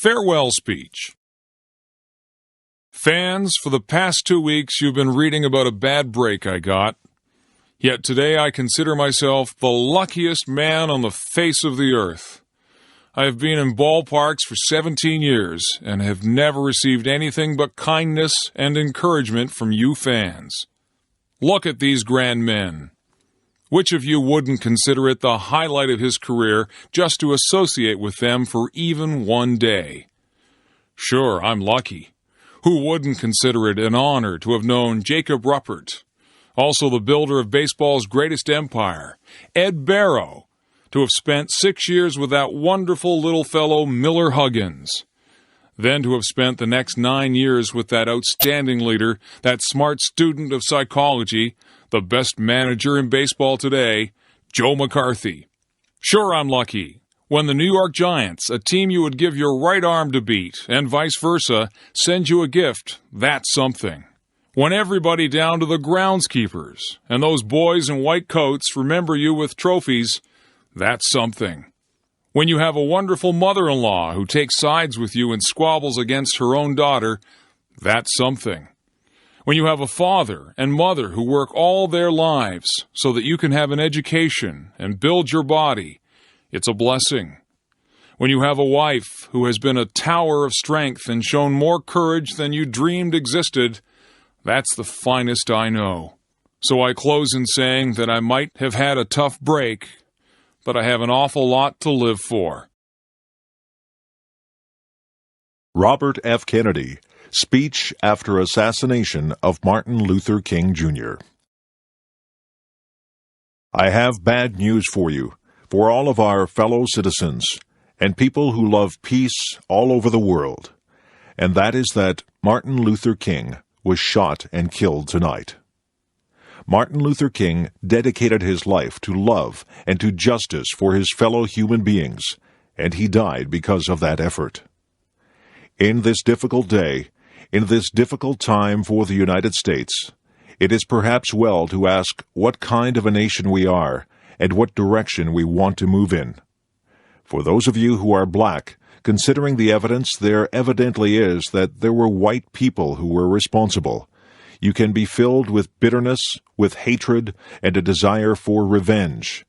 Farewell Speech. Fans, for the past 2 weeks you've been reading about a bad break I got. Yet today I consider myself the luckiest man on the face of the earth. I have been in ballparks for 17 years and have never received anything but kindness and encouragement from you fans. Look at these grand men. Which of you wouldn't consider it the highlight of his career just to associate with them for even one day? Sure, I'm lucky. Who wouldn't consider it an honor to have known Jacob Ruppert, also the builder of baseball's greatest empire, Ed Barrow, to have spent 6 years with that wonderful little fellow Miller Huggins, then to have spent the next 9 years with that outstanding leader, that smart student of psychology, the best manager in baseball today, Joe McCarthy. Sure, I'm lucky. When the New York Giants, a team you would give your right arm to beat, and vice versa, send you a gift, that's something. When everybody down to the groundskeepers and those boys in white coats remember you with trophies, that's something. When you have a wonderful mother-in-law who takes sides with you and squabbles against her own daughter, that's something. When you have a father and mother who work all their lives so that you can have an education and build your body, it's a blessing. When you have a wife who has been a tower of strength and shown more courage than you dreamed existed, that's the finest I know. So I close in saying that I might have had a tough break, but I have an awful lot to live for. Robert F. Kennedy, Speech after Assassination of Martin Luther King, Jr. I have bad news for you, for all of our fellow citizens, and people who love peace all over the world, and that is that Martin Luther King was shot and killed tonight. Martin Luther King dedicated his life to love and to justice for his fellow human beings, and he died because of that effort. In this difficult day, in this difficult time for the United States, it is perhaps well to ask what kind of a nation we are and what direction we want to move in. For those of you who are black, considering the evidence there evidently is that there were white people who were responsible, you can be filled with bitterness, with hatred, and a desire for revenge.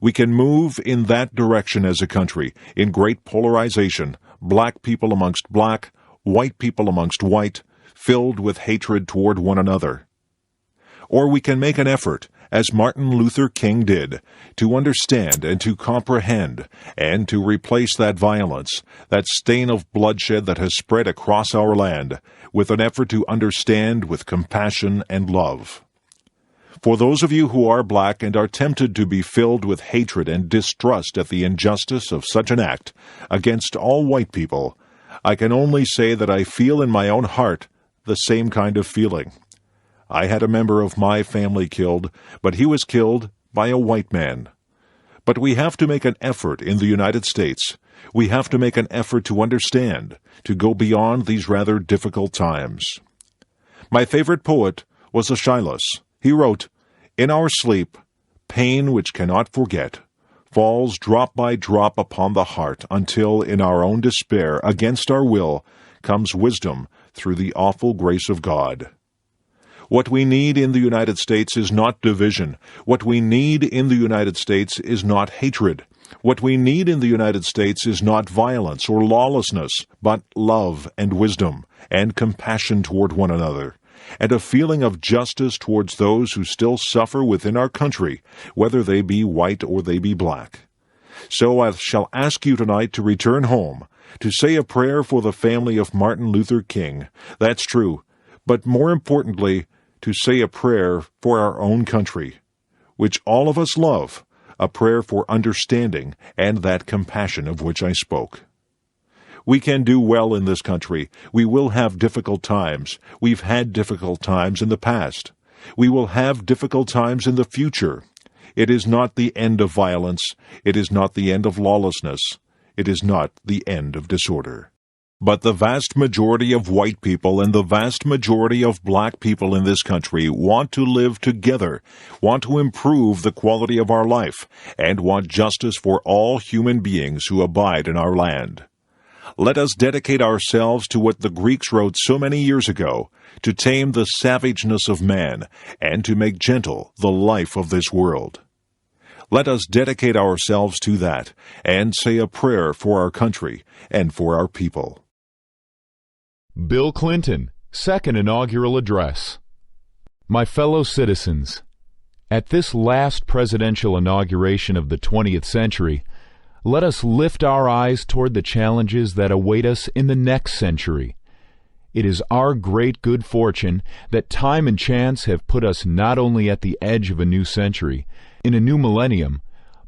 We can move in that direction as a country, in great polarization, black people amongst black, white people amongst white, filled with hatred toward one another. Or we can make an effort, as Martin Luther King did, to understand and to comprehend and to replace that violence, that stain of bloodshed that has spread across our land, with an effort to understand with compassion and love. For those of you who are black and are tempted to be filled with hatred and distrust at the injustice of such an act against all white people, I can only say that I feel in my own heart the same kind of feeling. I had a member of my family killed, but he was killed by a white man. But we have to make an effort in the United States. We have to make an effort to understand, to go beyond these rather difficult times. My favorite poet was Aeschylus. He wrote, "In our sleep, pain which cannot forget falls drop by drop upon the heart until in our own despair, against our will, comes wisdom through the awful grace of God." What we need in the United States is not division. What we need in the United States is not hatred. What we need in the United States is not violence or lawlessness, but love and wisdom and compassion toward one another, and a feeling of justice towards those who still suffer within our country, whether they be white or they be black. So I shall ask you tonight to return home, to say a prayer for the family of Martin Luther King. That's true. But more importantly, to say a prayer for our own country, which all of us love, a prayer for understanding and that compassion of which I spoke. We can do well in this country. We will have difficult times. We've had difficult times in the past. We will have difficult times in the future. It is not the end of violence. It is not the end of lawlessness. It is not the end of disorder. But the vast majority of white people and the vast majority of black people in this country want to live together, want to improve the quality of our life, and want justice for all human beings who abide in our land. Let us dedicate ourselves to what the Greeks wrote so many years ago, to tame the savageness of man, and to make gentle the life of this world. Let us dedicate ourselves to that, and say a prayer for our country and for our people. Bill Clinton, Second Inaugural Address. My fellow citizens, at this last presidential inauguration of the 20th century, let us lift our eyes toward the challenges that await us in the next century. It is our great good fortune that time and chance have put us not only at the edge of a new century, in a new millennium,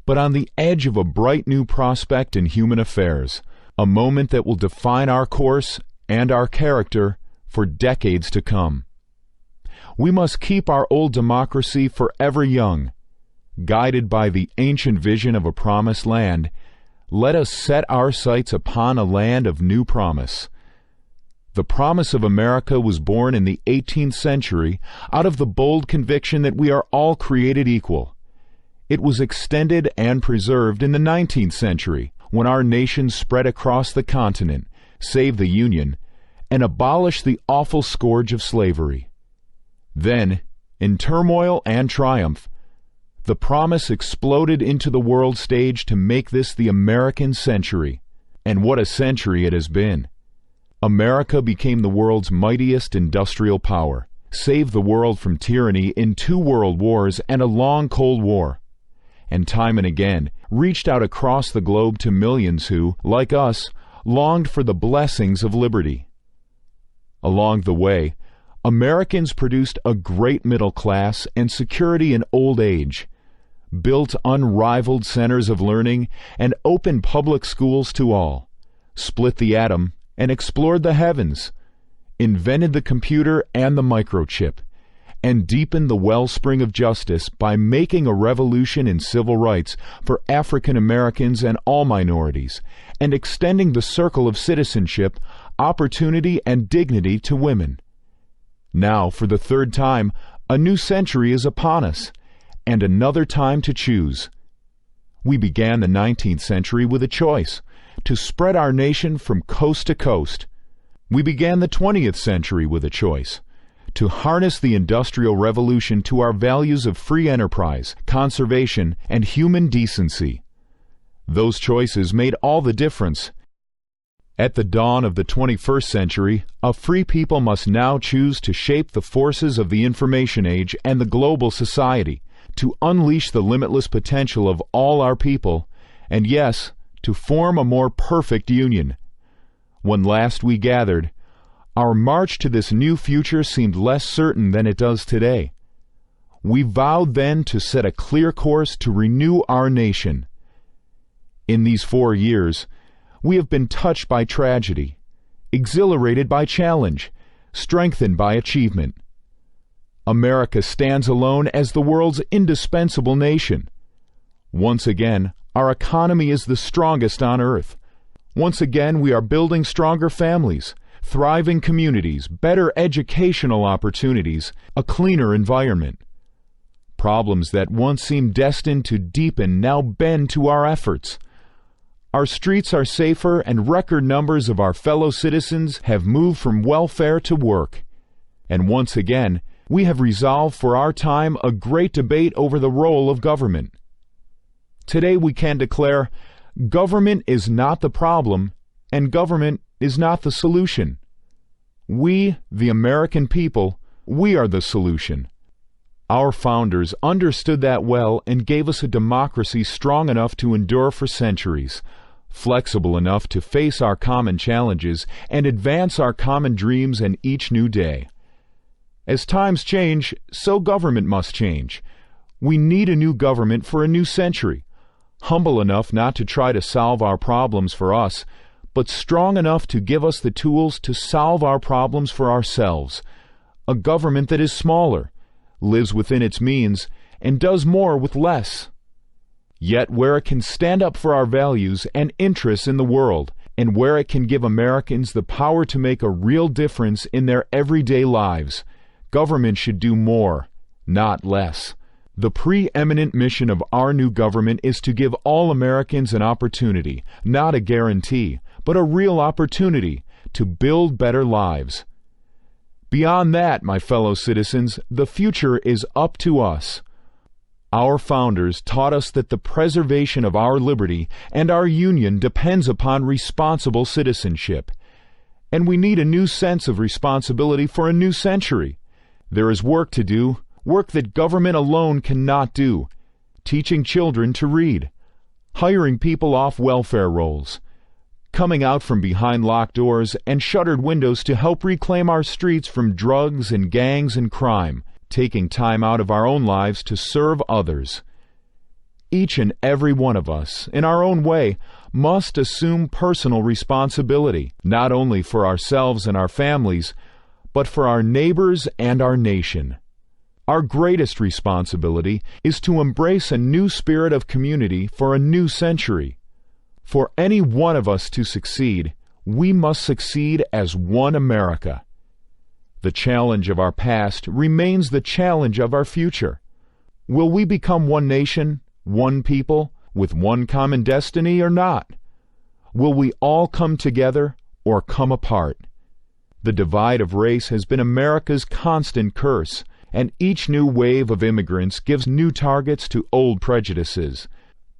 but on the edge of a bright new prospect in human affairs, a moment that will define our course and our character for decades to come. We must keep our old democracy forever young. Guided by the ancient vision of a promised land, let us set our sights upon a land of new promise. The promise of America was born in the 18th century out of the bold conviction that we are all created equal. It was extended and preserved in the 19th century when our nation spread across the continent, saved the Union, and abolished the awful scourge of slavery. Then, in turmoil and triumph, the promise exploded into the world stage to make this the American century. And what a century it has been. America became the world's mightiest industrial power, saved the world from tyranny in 2 world wars and a long Cold War, and time and again reached out across the globe to millions who, like us, longed for the blessings of liberty. Along the way, Americans produced a great middle class and security in old age, built unrivaled centers of learning and opened public schools to all, split the atom and explored the heavens, invented the computer and the microchip, and deepened the wellspring of justice by making a revolution in civil rights for African Americans and all minorities, and extending the circle of citizenship, opportunity, and dignity to women. Now, for the 3rd time, a new century is upon us, and another time to choose. We began the 19th century with a choice, to spread our nation from coast to coast. We began the 20th century with a choice, to harness the Industrial Revolution to our values of free enterprise, conservation, and human decency. Those choices made all the difference. At the dawn of the 21st century, a free people must now choose to shape the forces of the information age and the global society, to unleash the limitless potential of all our people, and yes, to form a more perfect union. When last we gathered, our march to this new future seemed less certain than it does today. We vowed then to set a clear course to renew our nation. In these 4 years, we have been touched by tragedy, exhilarated by challenge, strengthened by achievement. America stands alone as the world's indispensable nation. Once again, our economy is the strongest on earth. Once again, we are building stronger families, thriving communities, better educational opportunities, a cleaner environment. Problems that once seemed destined to deepen now bend to our efforts. Our streets are safer, and record numbers of our fellow citizens have moved from welfare to work. And once again, we have resolved for our time a great debate over the role of government. Today we can declare, government is not the problem, and government is not the solution. We, the American people, we are the solution. Our founders understood that well and gave us a democracy strong enough to endure for centuries, flexible enough to face our common challenges and advance our common dreams in each new day. As times change, so government must change. We need a new government for a new century, humble enough not to try to solve our problems for us, but strong enough to give us the tools to solve our problems for ourselves. A government that is smaller, lives within its means, and does more with less. Yet where it can stand up for our values and interests in the world, and where it can give Americans the power to make a real difference in their everyday lives, government should do more, not less. The preeminent mission of our new government is to give all Americans an opportunity, not a guarantee, but a real opportunity to build better lives. Beyond that, my fellow citizens, the future is up to us. Our founders taught us that the preservation of our liberty and our union depends upon responsible citizenship. And we need a new sense of responsibility for a new century. There is work to do, work that government alone cannot do. Teaching children to read, hiring people off welfare rolls, coming out from behind locked doors and shuttered windows to help reclaim our streets from drugs and gangs and crime, taking time out of our own lives to serve others. Each and every one of us, in our own way, must assume personal responsibility, not only for ourselves and our families, but for our neighbors and our nation. Our greatest responsibility is to embrace a new spirit of community for a new century. For any one of us to succeed, we must succeed as one America. The challenge of our past remains the challenge of our future. Will we become one nation, one people, with one common destiny or not? Will we all come together or come apart? The divide of race has been America's constant curse, and each new wave of immigrants gives new targets to old prejudices.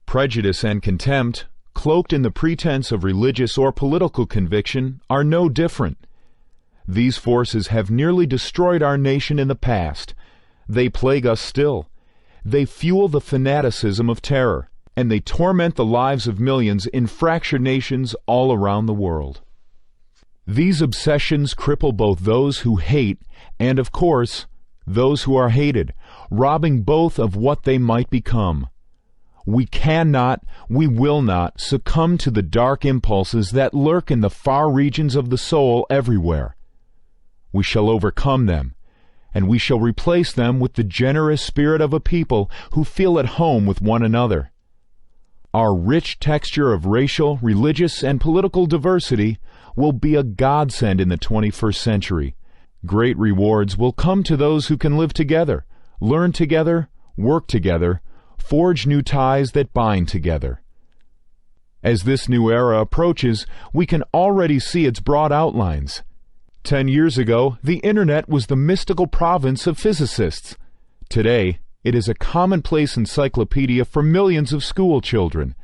Prejudice and contempt, cloaked in the pretense of religious or political conviction, are no different. These forces have nearly destroyed our nation in the past. They plague us still. They fuel the fanaticism of terror, and they torment the lives of millions in fractured nations all around the world. These obsessions cripple both those who hate and, of course, those who are hated, robbing both of what they might become. We cannot, we will not succumb to the dark impulses that lurk in the far regions of the soul everywhere. We shall overcome them, and we shall replace them with the generous spirit of a people who feel at home with one another. Our rich texture of racial, religious, and political diversity will be a godsend in the 21st century. Great rewards will come to those who can live together, learn together, work together, forge new ties that bind together. As this new era approaches, we can already see its broad outlines. 10 years ago, the Internet was the mystical province of physicists. Today, it is a commonplace encyclopedia for millions of school children.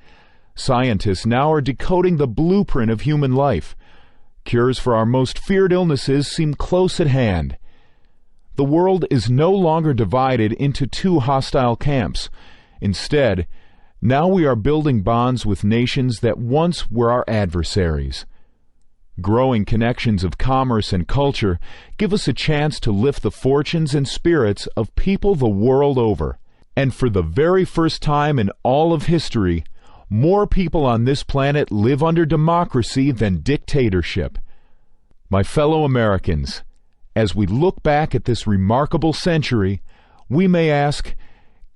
Scientists now are decoding the blueprint of human life. Cures for our most feared illnesses seem close at hand. The world is no longer divided into two hostile camps. Instead, now we are building bonds with nations that once were our adversaries. Growing connections of commerce and culture give us a chance to lift the fortunes and spirits of people the world over. And for the very first time in all of history, more people on this planet live under democracy than dictatorship. My fellow Americans, as we look back at this remarkable century, we may ask,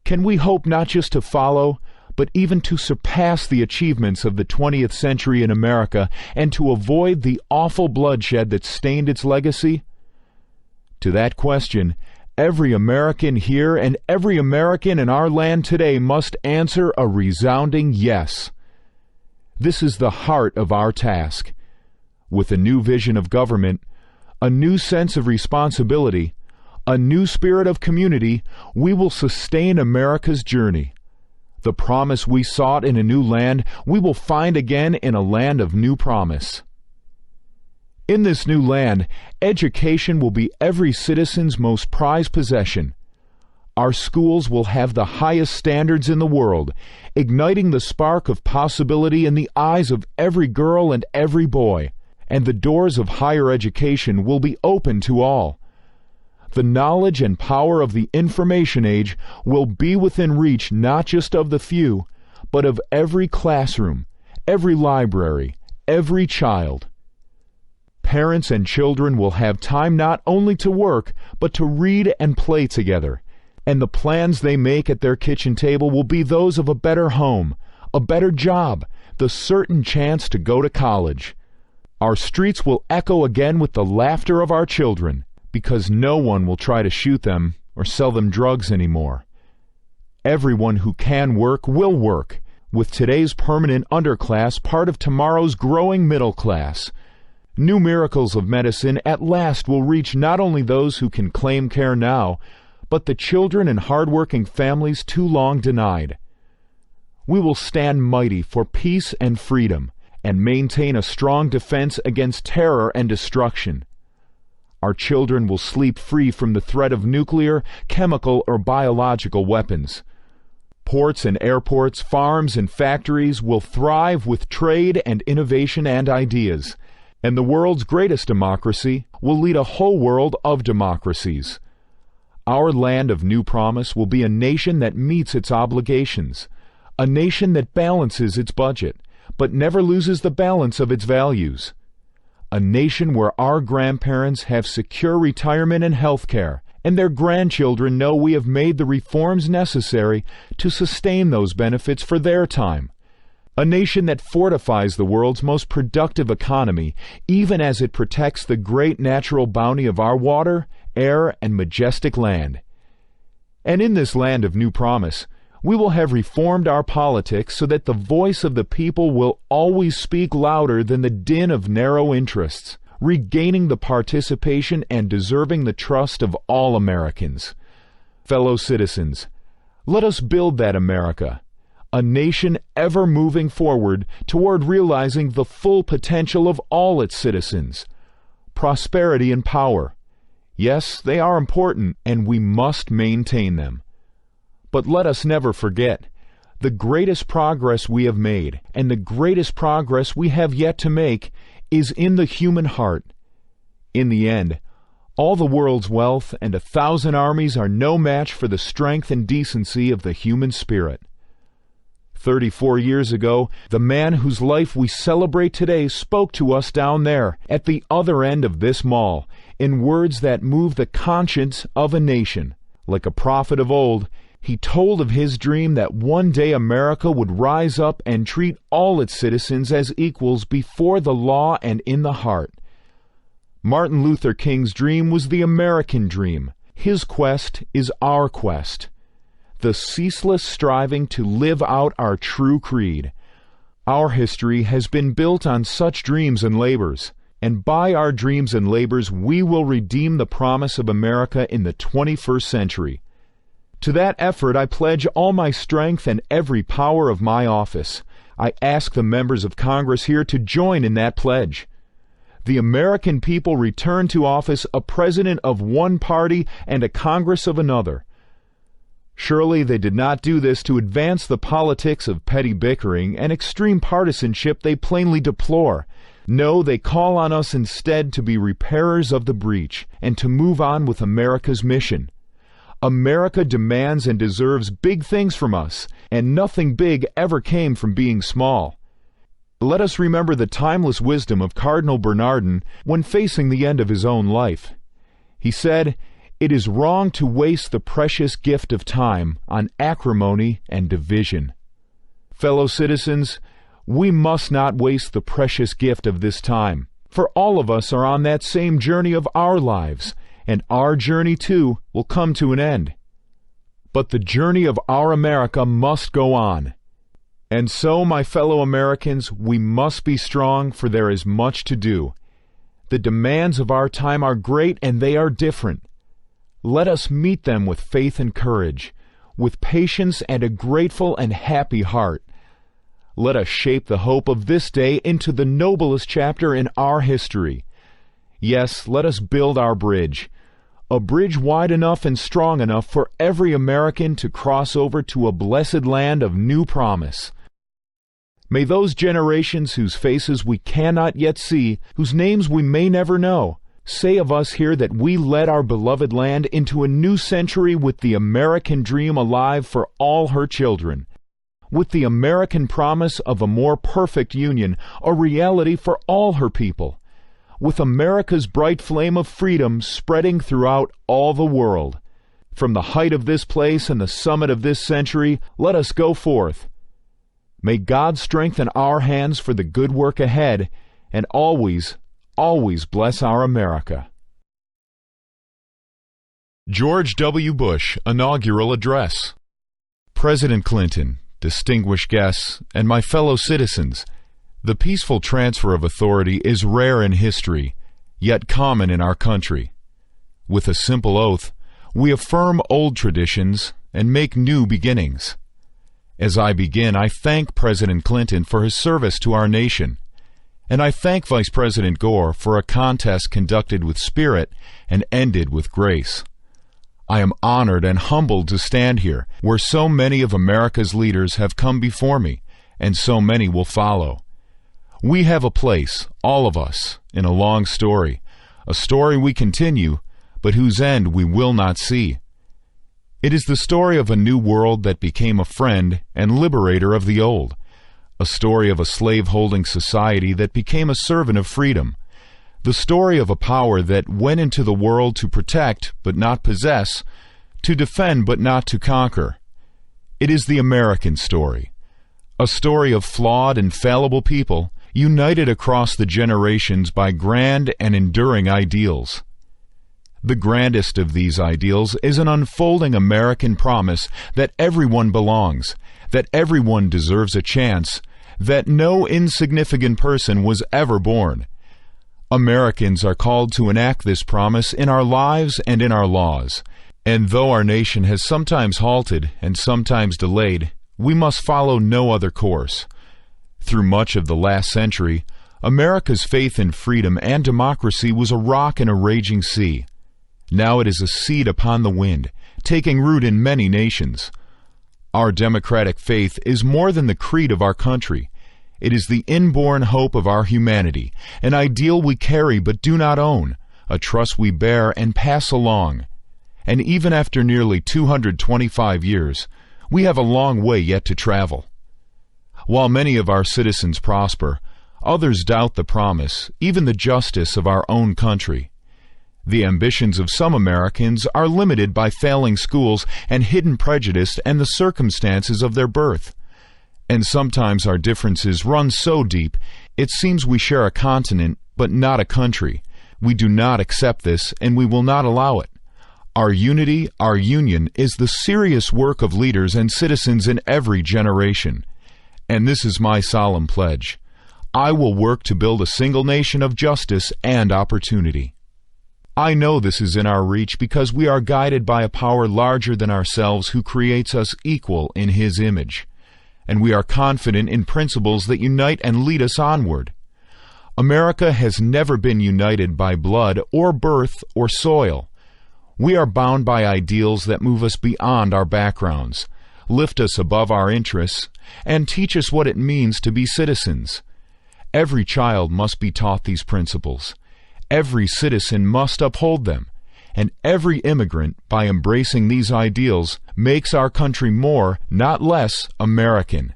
can we hope not just to follow, but even to surpass the achievements of the 20th century in America and to avoid the awful bloodshed that stained its legacy? To that question, every American here and every American in our land today must answer a resounding yes. This is the heart of our task. With a new vision of government, a new sense of responsibility, a new spirit of community, we will sustain America's journey. The promise we sought in a new land, we will find again in a land of new promise. In this new land, education will be every citizen's most prized possession. Our schools will have the highest standards in the world, igniting the spark of possibility in the eyes of every girl and every boy, and the doors of higher education will be open to all. The knowledge and power of the information age will be within reach not just of the few, but of every classroom, every library, every child. Parents and children will have time not only to work, but to read and play together, and the plans they make at their kitchen table will be those of a better home, a better job, the certain chance to go to college. Our streets will echo again with the laughter of our children, because no one will try to shoot them or sell them drugs anymore. Everyone who can work will work, with today's permanent underclass part of tomorrow's growing middle class. New miracles of medicine at last will reach not only those who can claim care now, but the children and hard-working families too long denied. We will stand mighty for peace and freedom, and maintain a strong defense against terror and destruction. Our children will sleep free from the threat of nuclear, chemical, or biological weapons. Ports and airports, farms and factories will thrive with trade and innovation and ideas, and the world's greatest democracy will lead a whole world of democracies. Our land of new promise will be a nation that meets its obligations, a nation that balances its budget, but never loses the balance of its values. A nation where our grandparents have secure retirement and health care, and their grandchildren know we have made the reforms necessary to sustain those benefits for their time. A nation that fortifies the world's most productive economy, even as it protects the great natural bounty of our water, air, and majestic land. And in this land of new promise, we will have reformed our politics so that the voice of the people will always speak louder than the din of narrow interests, regaining the participation and deserving the trust of all Americans. Fellow citizens, let us build that America, a nation ever moving forward toward realizing the full potential of all its citizens. Prosperity and power. Yes, they are important, and we must maintain them. But let us never forget, the greatest progress we have made, and the greatest progress we have yet to make, is in the human heart. In the end, all the world's wealth and 1,000 armies are no match for the strength and decency of the human spirit. 34 years ago, the man whose life we celebrate today spoke to us down there, at the other end of this mall, in words that move the conscience of a nation. Like a prophet of old, he told of his dream that one day America would rise up and treat all its citizens as equals before the law and in the heart. Martin Luther King's dream was the American dream. His quest is our quest. The ceaseless striving to live out our true creed. Our history has been built on such dreams and labors, and by our dreams and labors we will redeem the promise of America in the 21st century. To that effort I pledge all my strength and every power of my office. I ask the members of Congress here to join in that pledge. The American people return to office a president of one party and a Congress of another. Surely they did not do this to advance the politics of petty bickering and extreme partisanship they plainly deplore. No, they call on us instead to be repairers of the breach and to move on with America's mission. America demands and deserves big things from us, and nothing big ever came from being small. Let us remember the timeless wisdom of Cardinal Bernardin when facing the end of his own life. He said, "It is wrong to waste the precious gift of time on acrimony and division." Fellow citizens, we must not waste the precious gift of this time, for all of us are on that same journey of our lives, and our journey, too, will come to an end. But the journey of our America must go on. And so, my fellow Americans, we must be strong, for there is much to do. The demands of our time are great, and they are different. Let us meet them with faith and courage, with patience and a grateful and happy heart. Let us shape the hope of this day into the noblest chapter in our history. Yes, let us build our bridge, a bridge wide enough and strong enough for every American to cross over to a blessed land of new promise. May those generations whose faces we cannot yet see, whose names we may never know, say of us here that we led our beloved land into a new century with the American dream alive for all her children, with the American promise of a more perfect union, a reality for all her people, with America's bright flame of freedom spreading throughout all the world. From the height of this place and the summit of this century, let us go forth. May God strengthen our hands for the good work ahead, and always, always bless our America. George W. Bush Inaugural Address. President Clinton, distinguished guests, and my fellow citizens. The peaceful transfer of authority is rare in history, yet common in our country. With a simple oath, we affirm old traditions and make new beginnings. As I begin, I thank President Clinton for his service to our nation, and I thank Vice President Gore for a contest conducted with spirit and ended with grace. I am honored and humbled to stand here, where so many of America's leaders have come before me, and so many will follow. We have a place, all of us, in a long story, a story we continue, but whose end we will not see. It is the story of a new world that became a friend and liberator of the old, a story of a slave-holding society that became a servant of freedom, the story of a power that went into the world to protect but not possess, to defend but not to conquer. It is the American story, a story of flawed and fallible people united across the generations by grand and enduring ideals. The grandest of these ideals is an unfolding American promise that everyone belongs, that everyone deserves a chance, that no insignificant person was ever born. Americans are called to enact this promise in our lives and in our laws. And though our nation has sometimes halted and sometimes delayed, we must follow no other course. Through much of the last century, America's faith in freedom and democracy was a rock in a raging sea. Now it is a seed upon the wind, taking root in many nations. Our democratic faith is more than the creed of our country. It is the inborn hope of our humanity, an ideal we carry but do not own, a trust we bear and pass along. And even after nearly 225 years, we have a long way yet to travel. While many of our citizens prosper, others doubt the promise, even the justice of our own country. The ambitions of some Americans are limited by failing schools and hidden prejudice and the circumstances of their birth. And sometimes our differences run so deep, it seems we share a continent, but not a country. We do not accept this, and we will not allow it. Our unity, our union, is the serious work of leaders and citizens in every generation. And this is my solemn pledge. I will work to build a single nation of justice and opportunity. I know this is in our reach because we are guided by a power larger than ourselves who creates us equal in His image. And we are confident in principles that unite and lead us onward. America has never been united by blood or birth or soil. We are bound by ideals that move us beyond our backgrounds, lift us above our interests, and teach us what it means to be citizens. Every child must be taught these principles. Every citizen must uphold them. And every immigrant, by embracing these ideals, makes our country more, not less, American.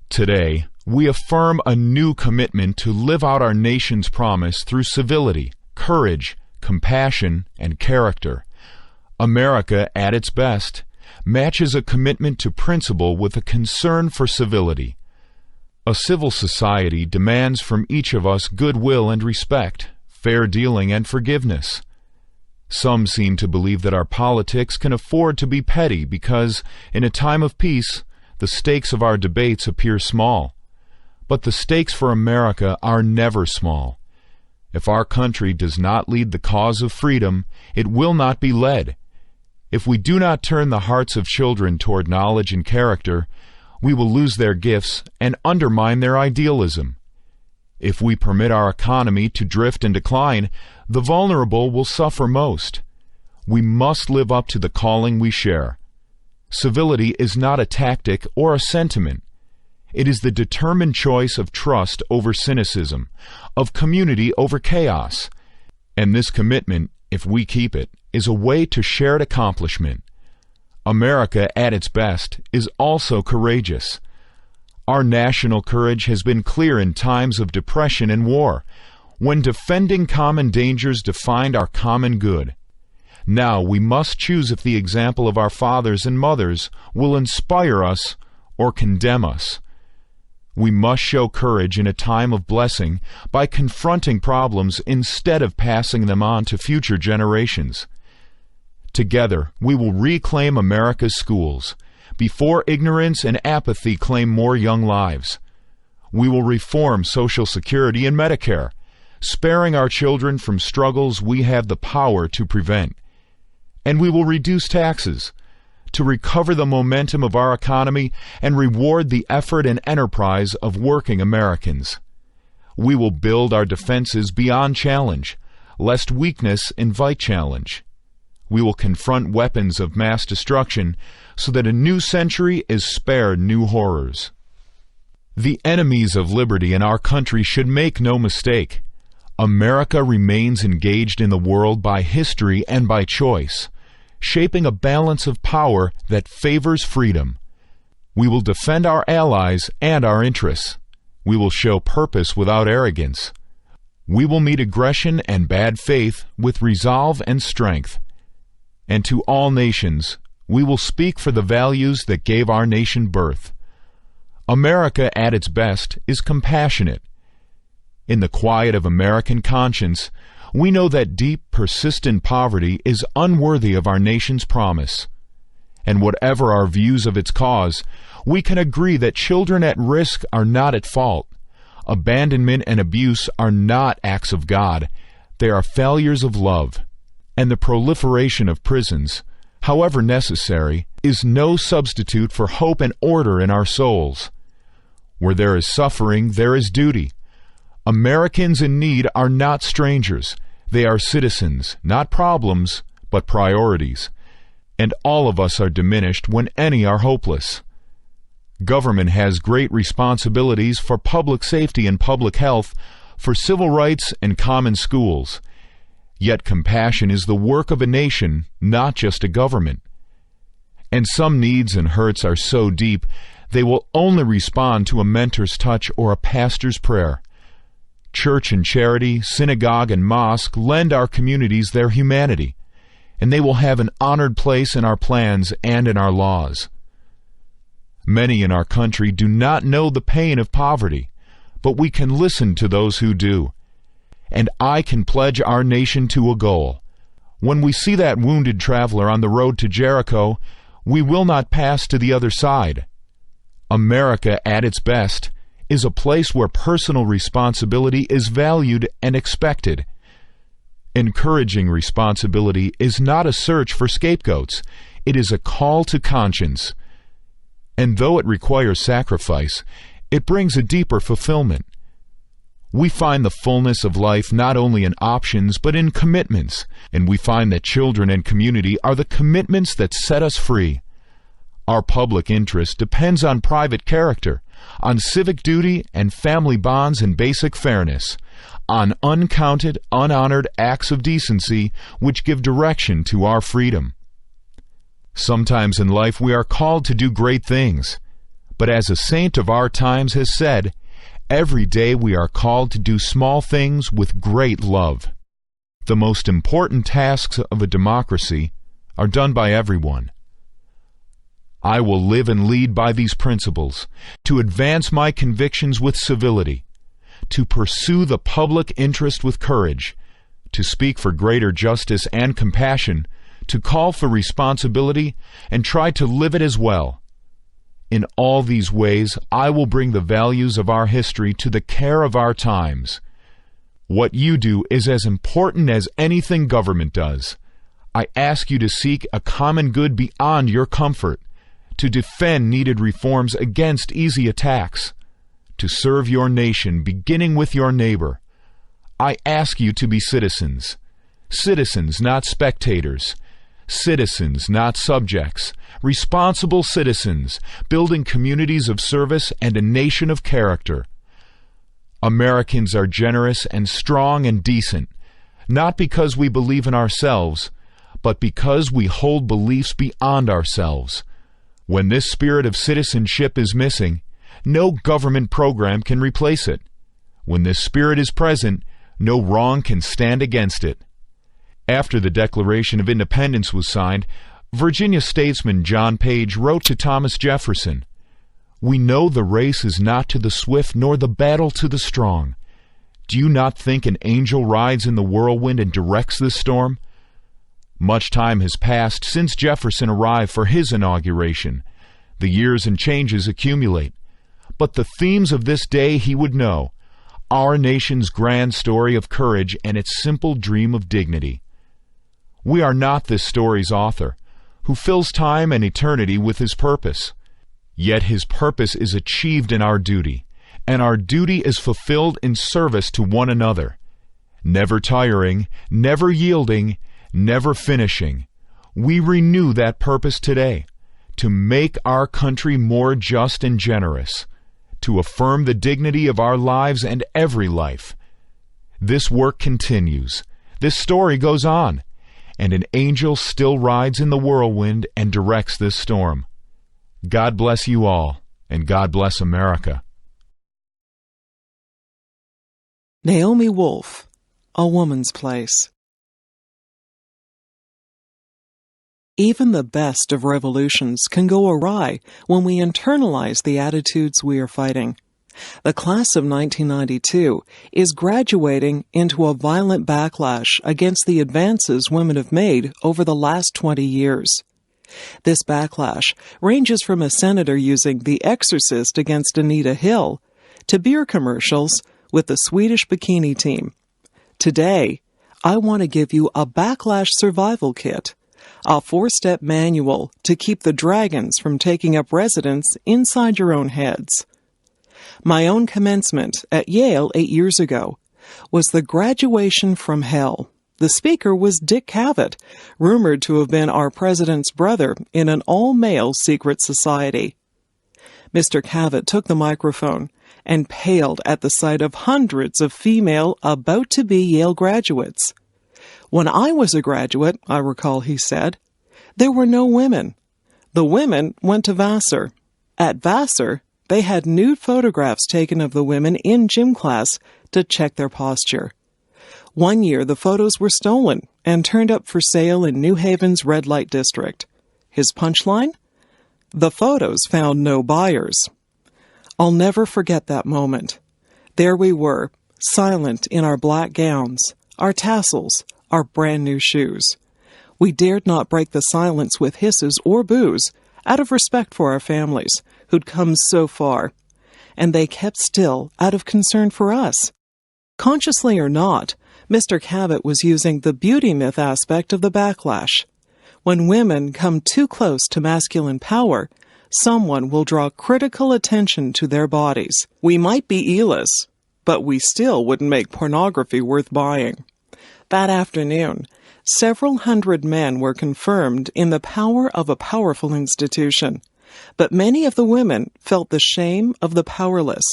Today, we affirm a new commitment to live out our nation's promise through civility, courage, compassion, and character. America, at its best, matches a commitment to principle with a concern for civility. A civil society demands from each of us goodwill and respect, fair dealing and forgiveness. Some seem to believe that our politics can afford to be petty because, in a time of peace, the stakes of our debates appear small. But the stakes for America are never small. If our country does not lead the cause of freedom, it will not be led. If we do not turn the hearts of children toward knowledge and character, we will lose their gifts and undermine their idealism. If we permit our economy to drift and decline, the vulnerable will suffer most. We must live up to the calling we share. Civility is not a tactic or a sentiment. It is the determined choice of trust over cynicism, of community over chaos. And this commitment, if we keep it, is a way to shared accomplishment. America, at its best, is also courageous. Our national courage has been clear in times of depression and war, when defending common dangers defined our common good. Now we must choose if the example of our fathers and mothers will inspire us or condemn us. We must show courage in a time of blessing by confronting problems instead of passing them on to future generations. Together, we will reclaim America's schools, before ignorance and apathy claim more young lives. We will reform Social Security and Medicare, sparing our children from struggles we have the power to prevent. And we will reduce taxes to recover the momentum of our economy and reward the effort and enterprise of working Americans. We will build our defenses beyond challenge, lest weakness invite challenge. We will confront weapons of mass destruction so that a new century is spared new horrors. The enemies of liberty in our country should make no mistake. America remains engaged in the world by history and by choice, shaping a balance of power that favors freedom. We will defend our allies and our interests. We will show purpose without arrogance. We will meet aggression and bad faith with resolve and strength. And to all nations, we will speak for the values that gave our nation birth. America at its best is compassionate. In the quiet of American conscience, we know that deep, persistent poverty is unworthy of our nation's promise. And whatever our views of its cause, we can agree that children at risk are not at fault. Abandonment and abuse are not acts of God. They are failures of love. And the proliferation of prisons, however necessary, is no substitute for hope and order in our souls. Where there is suffering, there is duty. Americans in need are not strangers. They are citizens, not problems, but priorities. And all of us are diminished when any are hopeless. Government has great responsibilities for public safety and public health, for civil rights and common schools. Yet compassion is the work of a nation, not just a government. And some needs and hurts are so deep, they will only respond to a mentor's touch or a pastor's prayer. Church and charity, synagogue and mosque lend our communities their humanity, and they will have an honored place in our plans and in our laws. Many in our country do not know the pain of poverty, but we can listen to those who do. And I can pledge our nation to a goal. When we see that wounded traveler on the road to Jericho, we will not pass to the other side. America at its best is a place where personal responsibility is valued and expected. Encouraging responsibility is not a search for scapegoats. It is a call to conscience. And though it requires sacrifice, it brings a deeper fulfillment. We find the fullness of life not only in options but in commitments, and we find that children and community are the commitments that set us free. Our public interest depends on private character, on civic duty and family bonds and basic fairness, on uncounted, unhonored acts of decency which give direction to our freedom. Sometimes in life we are called to do great things, but as a saint of our times has said, every day we are called to do small things with great love. The most important tasks of a democracy are done by everyone. I will live and lead by these principles, to advance my convictions with civility, to pursue the public interest with courage, to speak for greater justice and compassion, to call for responsibility, and try to live it as well. In all these ways, I will bring the values of our history to the care of our times. What you do is as important as anything government does. I ask you to seek a common good beyond your comfort, to defend needed reforms against easy attacks, to serve your nation beginning with your neighbor. I ask you to be citizens. Citizens, not spectators. Citizens, not subjects. Responsible citizens, building communities of service and a nation of character. Americans are generous and strong and decent, not because we believe in ourselves, but because we hold beliefs beyond ourselves. When this spirit of citizenship is missing, no government program can replace it. When this spirit is present, no wrong can stand against it. After the Declaration of Independence was signed, Virginia statesman John Page wrote to Thomas Jefferson, "We know the race is not to the swift nor the battle to the strong. Do you not think an angel rides in the whirlwind and directs this storm?" Much time has passed since Jefferson arrived for his inauguration. The years and changes accumulate. But the themes of this day he would know. Our nation's grand story of courage and its simple dream of dignity. We are not this story's author, who fills time and eternity with his purpose. Yet his purpose is achieved in our duty, and our duty is fulfilled in service to one another. Never tiring, never yielding, never finishing, we renew that purpose today, to make our country more just and generous, to affirm the dignity of our lives and every life. This work continues. This story goes on, and an angel still rides in the whirlwind and directs this storm. God bless you all, and God bless America. Naomi Wolf, A Woman's Place. Even the best of revolutions can go awry when we internalize the attitudes we are fighting. The class of 1992 is graduating into a violent backlash against the advances women have made over the last 20 years. This backlash ranges from a senator using The Exorcist against Anita Hill to beer commercials with the Swedish bikini team. Today, I want to give you a backlash survival kit, a 4-step manual to keep the dragons from taking up residence inside your own heads. My own commencement at Yale 8 years ago was the graduation from hell. The speaker was Dick Cavett, rumored to have been our president's brother in an all-male secret society. Mr. Cavett took the microphone and paled at the sight of hundreds of female about-to-be Yale graduates. When I was a graduate, I recall he said, there were no women. The women went to Vassar. At Vassar, they had nude photographs taken of the women in gym class to check their posture. One year, the photos were stolen and turned up for sale in New Haven's red light district. His punchline? The photos found no buyers. I'll never forget that moment. There we were, silent in our black gowns, our tassels, our brand new shoes. We dared not break the silence with hisses or boos, out of respect for our families, who'd come so far, and they kept still out of concern for us. Consciously or not, Mr. Cavett was using the beauty myth aspect of the backlash. When women come too close to masculine power, someone will draw critical attention to their bodies. We might be Elis, but we still wouldn't make pornography worth buying. That afternoon, several hundred men were confirmed in the power of a powerful institution, but many of the women felt the shame of the powerless,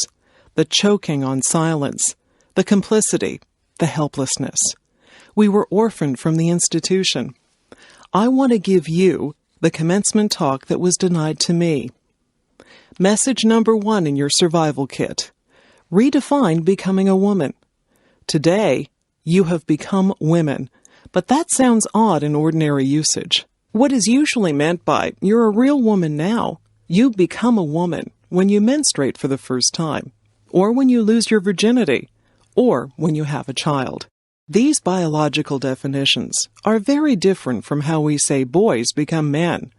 the choking on silence, the complicity, the helplessness. We were orphaned from the institution. I want to give you the commencement talk that was denied to me. Message number 1 in your survival kit. Redefine becoming a woman. Today, you have become women, but that sounds odd in ordinary usage. What is usually meant by, you're a real woman now, you become a woman when you menstruate for the first time, or when you lose your virginity, or when you have a child. These biological definitions are very different from how we say boys become men.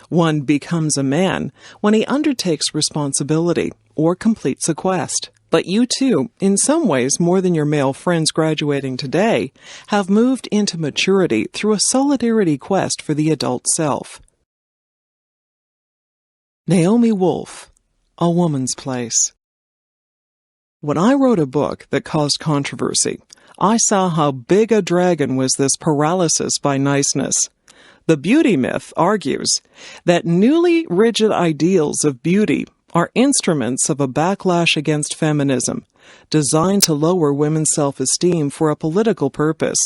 One becomes a man when he undertakes responsibility or completes a quest. But you too, in some ways more than your male friends graduating today, have moved into maturity through a solidarity quest for the adult self. Naomi Wolf, A Woman's Place. When I wrote a book that caused controversy, I saw how big a dragon was this paralysis by niceness. The beauty myth argues that newly rigid ideals of beauty are instruments of a backlash against feminism, designed to lower women's self-esteem for a political purpose.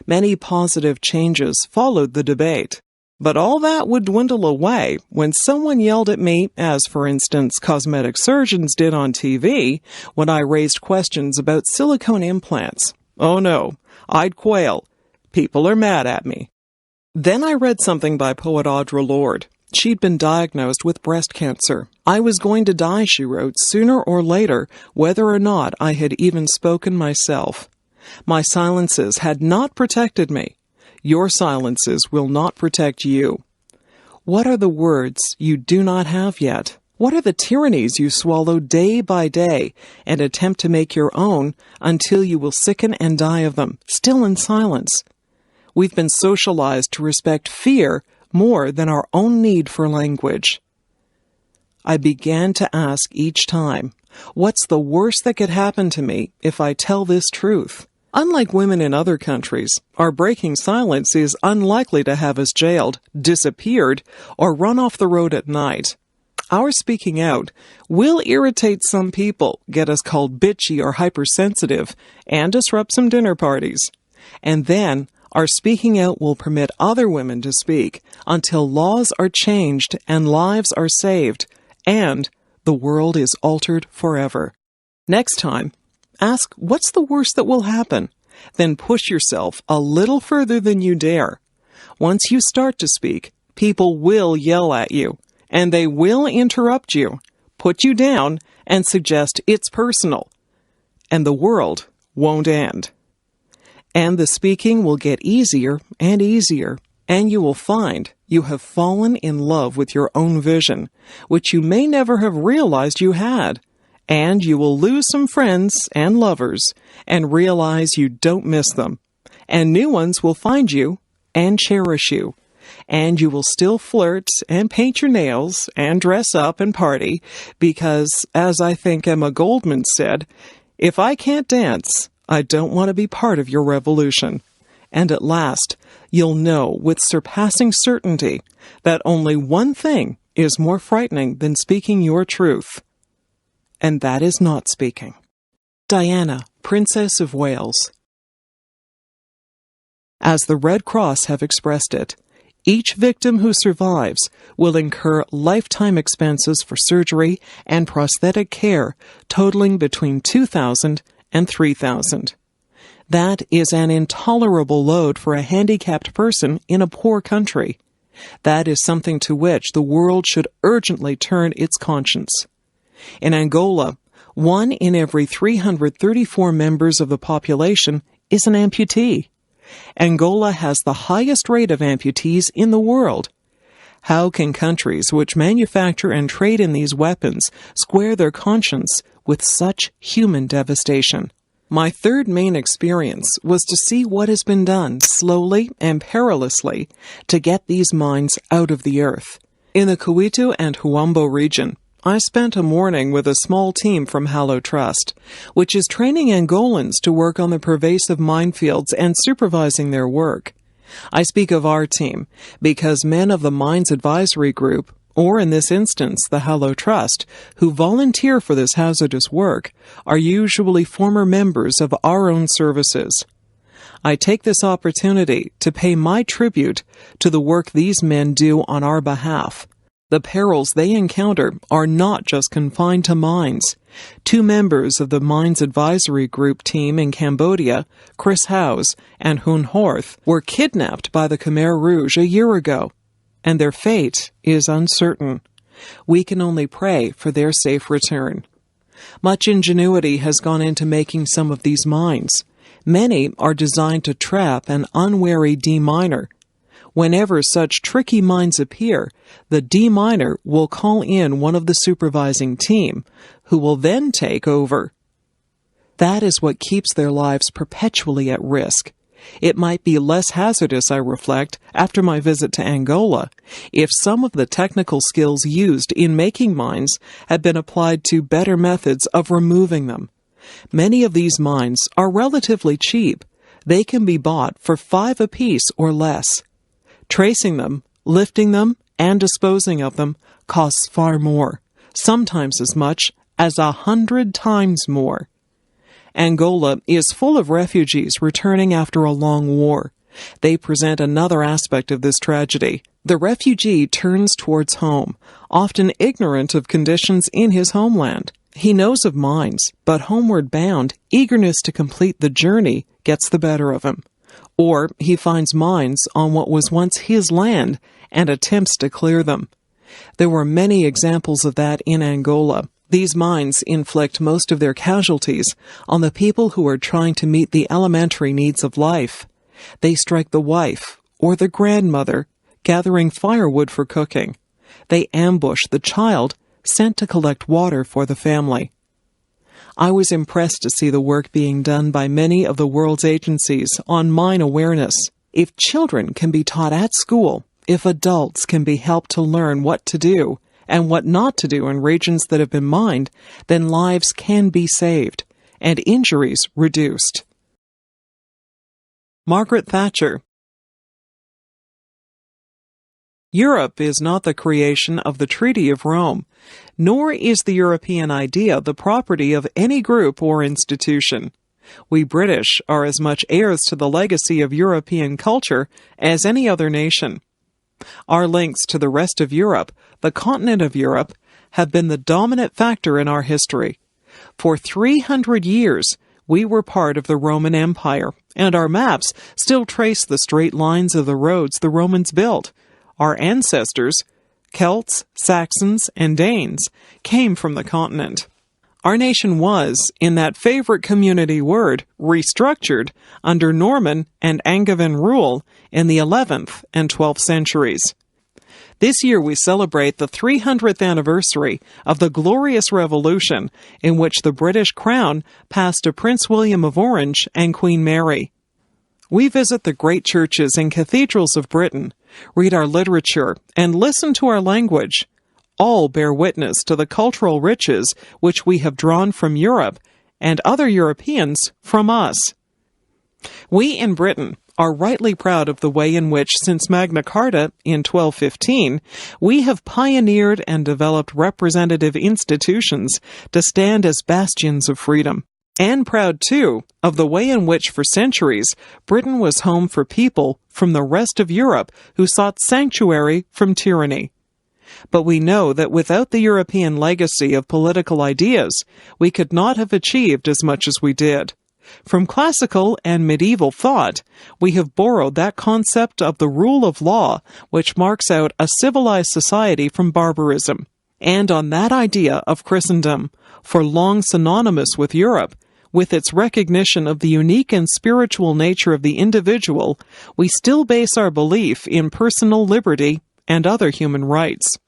Many positive changes followed the debate, but all that would dwindle away when someone yelled at me, as for instance cosmetic surgeons did on TV, when I raised questions about silicone implants. Oh no, I'd quail. People are mad at me. Then I read something by poet Audre Lorde. She'd been diagnosed with breast cancer. I was going to die, she wrote, sooner or later, whether or not I had even spoken myself. My silences had not protected me. Your silences will not protect you. What are the words you do not have yet? What are the tyrannies you swallow day by day and attempt to make your own until you will sicken and die of them, still in silence? We've been socialized to respect fear more than our own need for language. I began to ask each time, what's the worst that could happen to me if I tell this truth? Unlike women in other countries, our breaking silence is unlikely to have us jailed, disappeared, or run off the road at night. Our speaking out will irritate some people, get us called bitchy or hypersensitive, and disrupt some dinner parties. And then, our speaking out will permit other women to speak until laws are changed and lives are saved, and the world is altered forever. Next time, ask what's the worst that will happen, then push yourself a little further than you dare. Once you start to speak, people will yell at you, and they will interrupt you, put you down, and suggest it's personal. And the world won't end. And the speaking will get easier and easier, and you will find you have fallen in love with your own vision, which you may never have realized you had. And you will lose some friends and lovers, and realize you don't miss them. And new ones will find you and cherish you. And you will still flirt and paint your nails and dress up and party because, as I think Emma Goldman said, if I can't dance, I don't want to be part of your revolution. And at last, you'll know with surpassing certainty that only one thing is more frightening than speaking your truth. And that is not speaking. Diana, Princess of Wales. As the Red Cross have expressed it, each victim who survives will incur lifetime expenses for surgery and prosthetic care totaling between $2,000 and $3,000. That is an intolerable load for a handicapped person in a poor country. That is something to which the world should urgently turn its conscience. In Angola, 1 in every 334 members of the population is an amputee. Angola has the highest rate of amputees in the world. How can countries which manufacture and trade in these weapons square their conscience with such human devastation? My third main experience was to see what has been done slowly and perilously to get these mines out of the earth. In the Kuito and Huambo region, I spent a morning with a small team from Hallow Trust, which is training Angolans to work on the pervasive minefields and supervising their work. I speak of our team because men of the Mines Advisory Group, or in this instance the Hallow Trust, who volunteer for this hazardous work, are usually former members of our own services. I take this opportunity to pay my tribute to the work these men do on our behalf. The perils they encounter are not just confined to mines. 2 members of the Mines Advisory Group team in Cambodia, Chris Howes and Hun Horth, were kidnapped by the Khmer Rouge a year ago, and their fate is uncertain. We can only pray for their safe return. Much ingenuity has gone into making some of these mines. Many are designed to trap an unwary deminer. Whenever such tricky mines appear, the deminer will call in one of the supervising team, who will then take over. That is what keeps their lives perpetually at risk. It might be less hazardous, I reflect, after my visit to Angola, if some of the technical skills used in making mines had been applied to better methods of removing them. Many of these mines are relatively cheap. They can be bought for $5 apiece or less. Tracing them, lifting them, and disposing of them costs far more, sometimes as much as 100 times more. Angola is full of refugees returning after a long war. They present another aspect of this tragedy. The refugee turns towards home, often ignorant of conditions in his homeland. He knows of mines, but homeward bound, eagerness to complete the journey gets the better of him. Or he finds mines on what was once his land and attempts to clear them. There were many examples of that in Angola. These mines inflict most of their casualties on the people who are trying to meet the elementary needs of life. They strike the wife or the grandmother, gathering firewood for cooking. They ambushed the child sent to collect water for the family. I was impressed to see the work being done by many of the world's agencies on mine awareness. If children can be taught at school, if adults can be helped to learn what to do and what not to do in regions that have been mined, then lives can be saved and injuries reduced. Margaret Thatcher. Europe is not the creation of the Treaty of Rome, nor is the European idea the property of any group or institution. We British are as much heirs to the legacy of European culture as any other nation. Our links to the rest of Europe, the continent of Europe, have been the dominant factor in our history. For 300 years, we were part of the Roman Empire, and our maps still trace the straight lines of the roads the Romans built. Our ancestors, Celts, Saxons, and Danes, came from the continent. Our nation was, in that favorite community word, restructured under Norman and Angevin rule in the 11th and 12th centuries. This year we celebrate the 300th anniversary of the Glorious Revolution in which the British crown passed to Prince William of Orange and Queen Mary. We visit the great churches and cathedrals of Britain, read our literature, and listen to our language. All bear witness to the cultural riches which we have drawn from Europe and other Europeans from us. We in Britain are rightly proud of the way in which, since Magna Carta in 1215, we have pioneered and developed representative institutions to stand as bastions of freedom. And proud, too, of the way in which, for centuries, Britain was home for people from the rest of Europe who sought sanctuary from tyranny. But we know that without the European legacy of political ideas, we could not have achieved as much as we did. From classical and medieval thought, we have borrowed that concept of the rule of law which marks out a civilized society from barbarism. And on that idea of Christendom, for long synonymous with Europe, with its recognition of the unique and spiritual nature of the individual, we still base our belief in personal liberty and other human rights.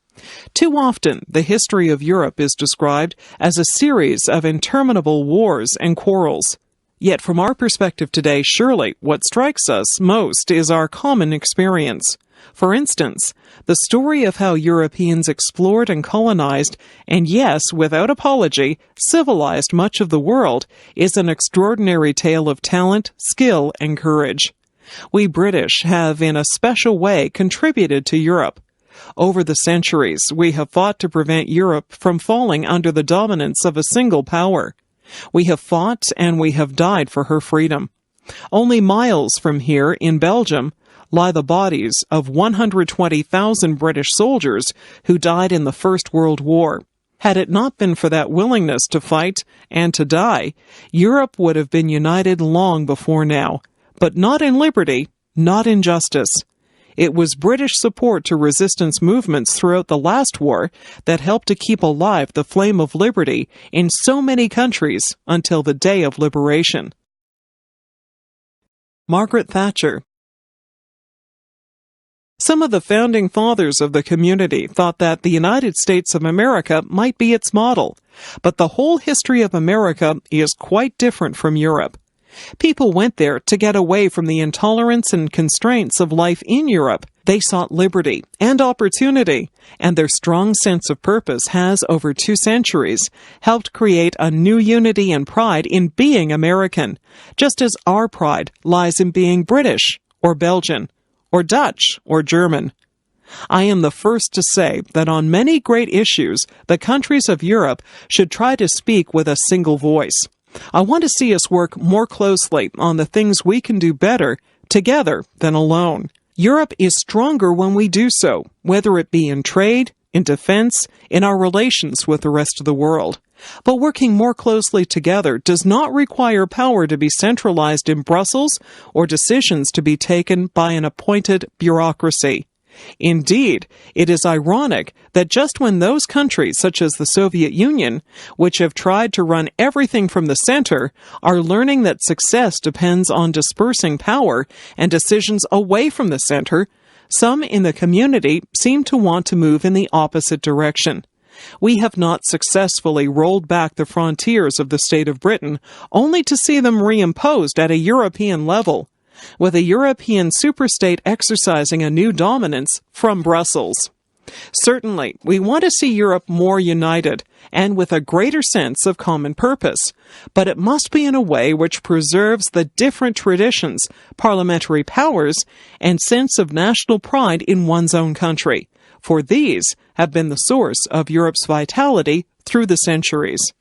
Too often, the history of Europe is described as a series of interminable wars and quarrels. Yet from our perspective today, surely what strikes us most is our common experience. For instance, the story of how Europeans explored and colonized, and yes, without apology, civilized much of the world, is an extraordinary tale of talent, skill, and courage. We British have, in a special way, contributed to Europe. Over the centuries, we have fought to prevent Europe from falling under the dominance of a single power. We have fought and we have died for her freedom. Only miles from here, in Belgium, lie the bodies of 120,000 British soldiers who died in the First World War. Had it not been for that willingness to fight and to die, Europe would have been united long before now, but not in liberty, not in justice. It was British support to resistance movements throughout the last war that helped to keep alive the flame of liberty in so many countries until the day of liberation. Margaret Thatcher. Some of the founding fathers of the community thought that the United States of America might be its model, but the whole history of America is quite different from Europe. People went there to get away from the intolerance and constraints of life in Europe. They sought liberty and opportunity, and their strong sense of purpose has, over 2 centuries, helped create a new unity and pride in being American, just as our pride lies in being British, or Belgian, or Dutch, or German. I am the first to say that on many great issues, the countries of Europe should try to speak with a single voice. I want to see us work more closely on the things we can do better together than alone. Europe is stronger when we do so, whether it be in trade, in defense, in our relations with the rest of the world. But working more closely together does not require power to be centralized in Brussels or decisions to be taken by an appointed bureaucracy. Indeed, it is ironic that just when those countries, such as the Soviet Union, which have tried to run everything from the center, are learning that success depends on dispersing power and decisions away from the center, Some in the community seem to want to move in the opposite direction. We have not successfully rolled back the frontiers of the state of Britain, only to see them reimposed at a European level, with a European superstate exercising a new dominance from Brussels. Certainly, we want to see Europe more united and with a greater sense of common purpose, but it must be in a way which preserves the different traditions, parliamentary powers, and sense of national pride in one's own country, for these have been the source of Europe's vitality through the centuries.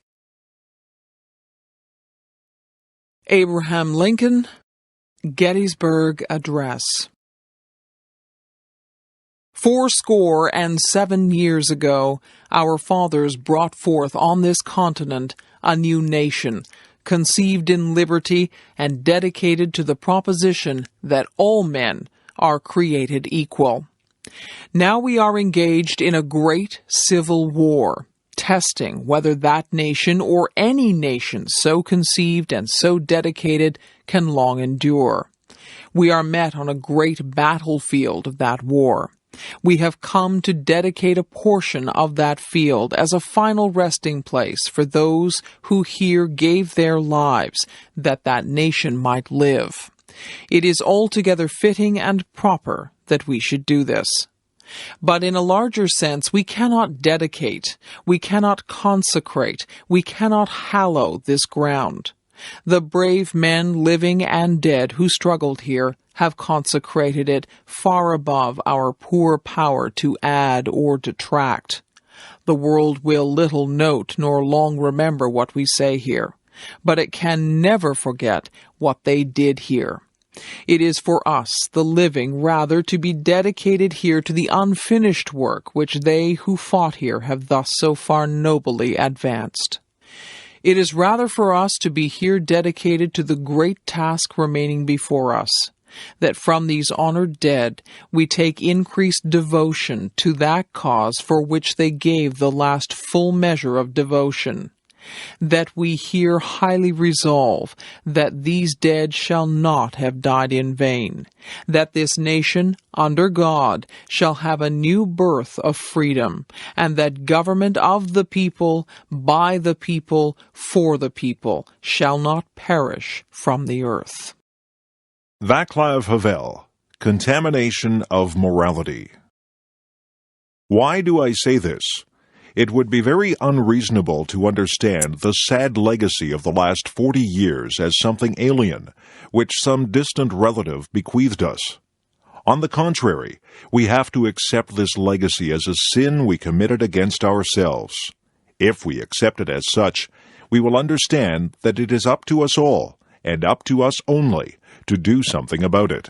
Abraham Lincoln, Gettysburg Address. 77 years ago, our fathers brought forth on this continent a new nation, conceived in liberty and dedicated to the proposition that all men are created equal. Now we are engaged in a great civil war, testing whether that nation or any nation so conceived and so dedicated can long endure. We are met on a great battlefield of that war. We have come to dedicate a portion of that field as a final resting place for those who here gave their lives that that nation might live. It is altogether fitting and proper that we should do this. But in a larger sense, we cannot dedicate, we cannot consecrate, we cannot hallow this ground. The brave men, living and dead, who struggled here, have consecrated it far above our poor power to add or detract. The world will little note nor long remember what we say here, but it can never forget what they did here. It is for us, the living, rather to be dedicated here to the unfinished work which they who fought here have thus so far nobly advanced. It is rather for us to be here dedicated to the great task remaining before us, that from these honored dead we take increased devotion to that cause for which they gave the last full measure of devotion, that we here highly resolve that these dead shall not have died in vain, that this nation, under God, shall have a new birth of freedom, and that government of the people, by the people, for the people, shall not perish from the earth. Václav Havel, Contamination of Morality. Why do I say this? It would be very unreasonable to understand the sad legacy of the last 40 years as something alien, which some distant relative bequeathed us. On the contrary, we have to accept this legacy as a sin we committed against ourselves. If we accept it as such, we will understand that it is up to us all, and up to us only, to do something about it.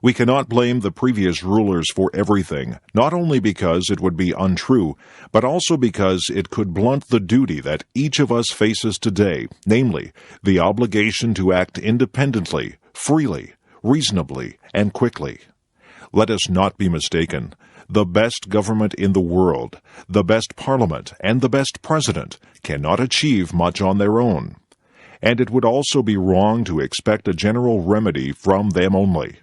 We cannot blame the previous rulers for everything, not only because it would be untrue, but also because it could blunt the duty that each of us faces today, namely, the obligation to act independently, freely, reasonably, and quickly. Let us not be mistaken. The best government in the world, the best parliament, and the best president cannot achieve much on their own. And it would also be wrong to expect a general remedy from them only.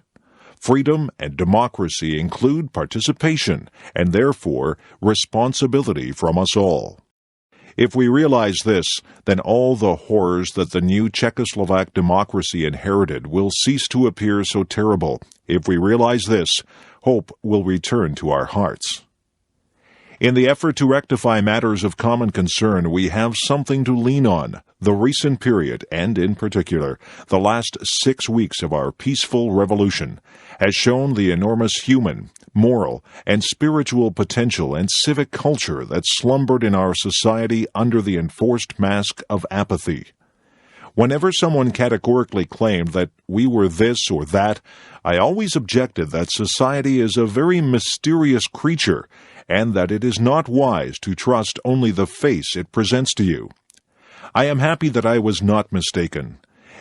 Freedom and democracy include participation, and therefore responsibility from us all. If we realize this, then all the horrors that the new Czechoslovak democracy inherited will cease to appear so terrible. If we realize this, hope will return to our hearts. In the effort to rectify matters of common concern, we have something to lean on. The recent period, and in particular, the last 6 weeks of our peaceful revolution, has shown the enormous human, moral, and spiritual potential and civic culture that slumbered in our society under the enforced mask of apathy. Whenever someone categorically claimed that we were this or that, I always objected that society is a very mysterious creature, and that it is not wise to trust only the face it presents to you. I am happy that I was not mistaken.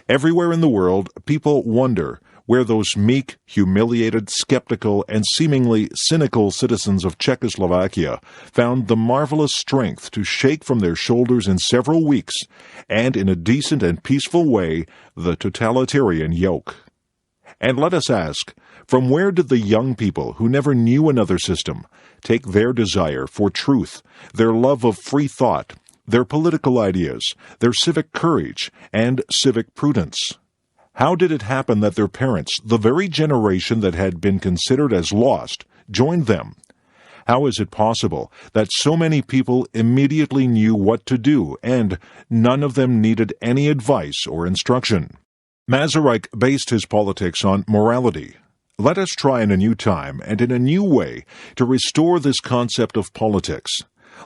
Everywhere in the world, people wonder where those meek, humiliated, skeptical, and seemingly cynical citizens of Czechoslovakia found the marvelous strength to shake from their shoulders in several weeks, and in a decent and peaceful way, the totalitarian yoke. And let us ask, from where did the young people who never knew another system take their desire for truth, their love of free thought, their political ideas, their civic courage, and civic prudence? How did it happen that their parents, the very generation that had been considered as lost, joined them? How is it possible that so many people immediately knew what to do and none of them needed any advice or instruction? Masaryk based his politics on morality. Let us try in a new time and in a new way to restore this concept of politics.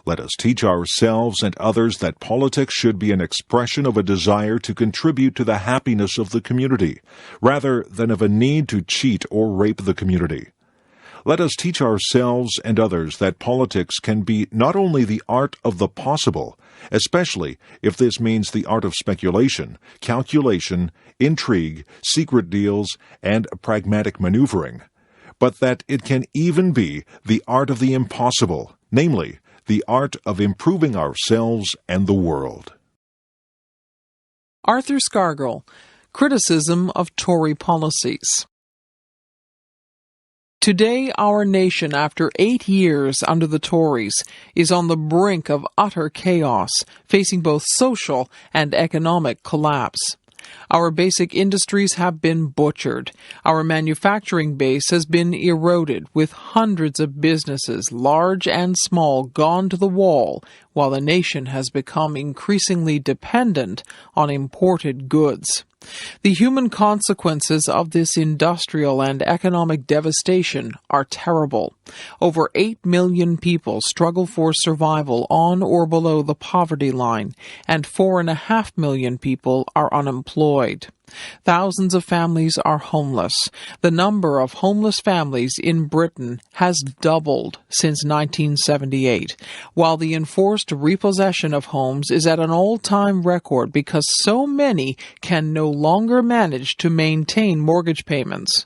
Let us teach ourselves and others that politics should be an expression of a desire to contribute to the happiness of the community, rather than of a need to cheat or rape the community. Let us teach ourselves and others that politics can be not only the art of the possible, especially if this means the art of speculation, calculation, intrigue, secret deals, and pragmatic maneuvering, but that it can even be the art of the impossible, namely, the art of improving ourselves and the world. Arthur Scargill, Criticism of Tory Policies. Today, our nation, after 8 years under the Tories, is on the brink of utter chaos, facing both social and economic collapse. Our basic industries have been butchered. Our manufacturing base has been eroded, with hundreds of businesses, large and small, gone to the wall, while the nation has become increasingly dependent on imported goods. The human consequences of this industrial and economic devastation are terrible. Over 8 million people struggle for survival on or below the poverty line, and 4.5 million people are unemployed. Thousands of families are homeless. The number of homeless families in Britain has doubled since 1978, while the enforced repossession of homes is at an all-time record because so many can no longer manage to maintain mortgage payments.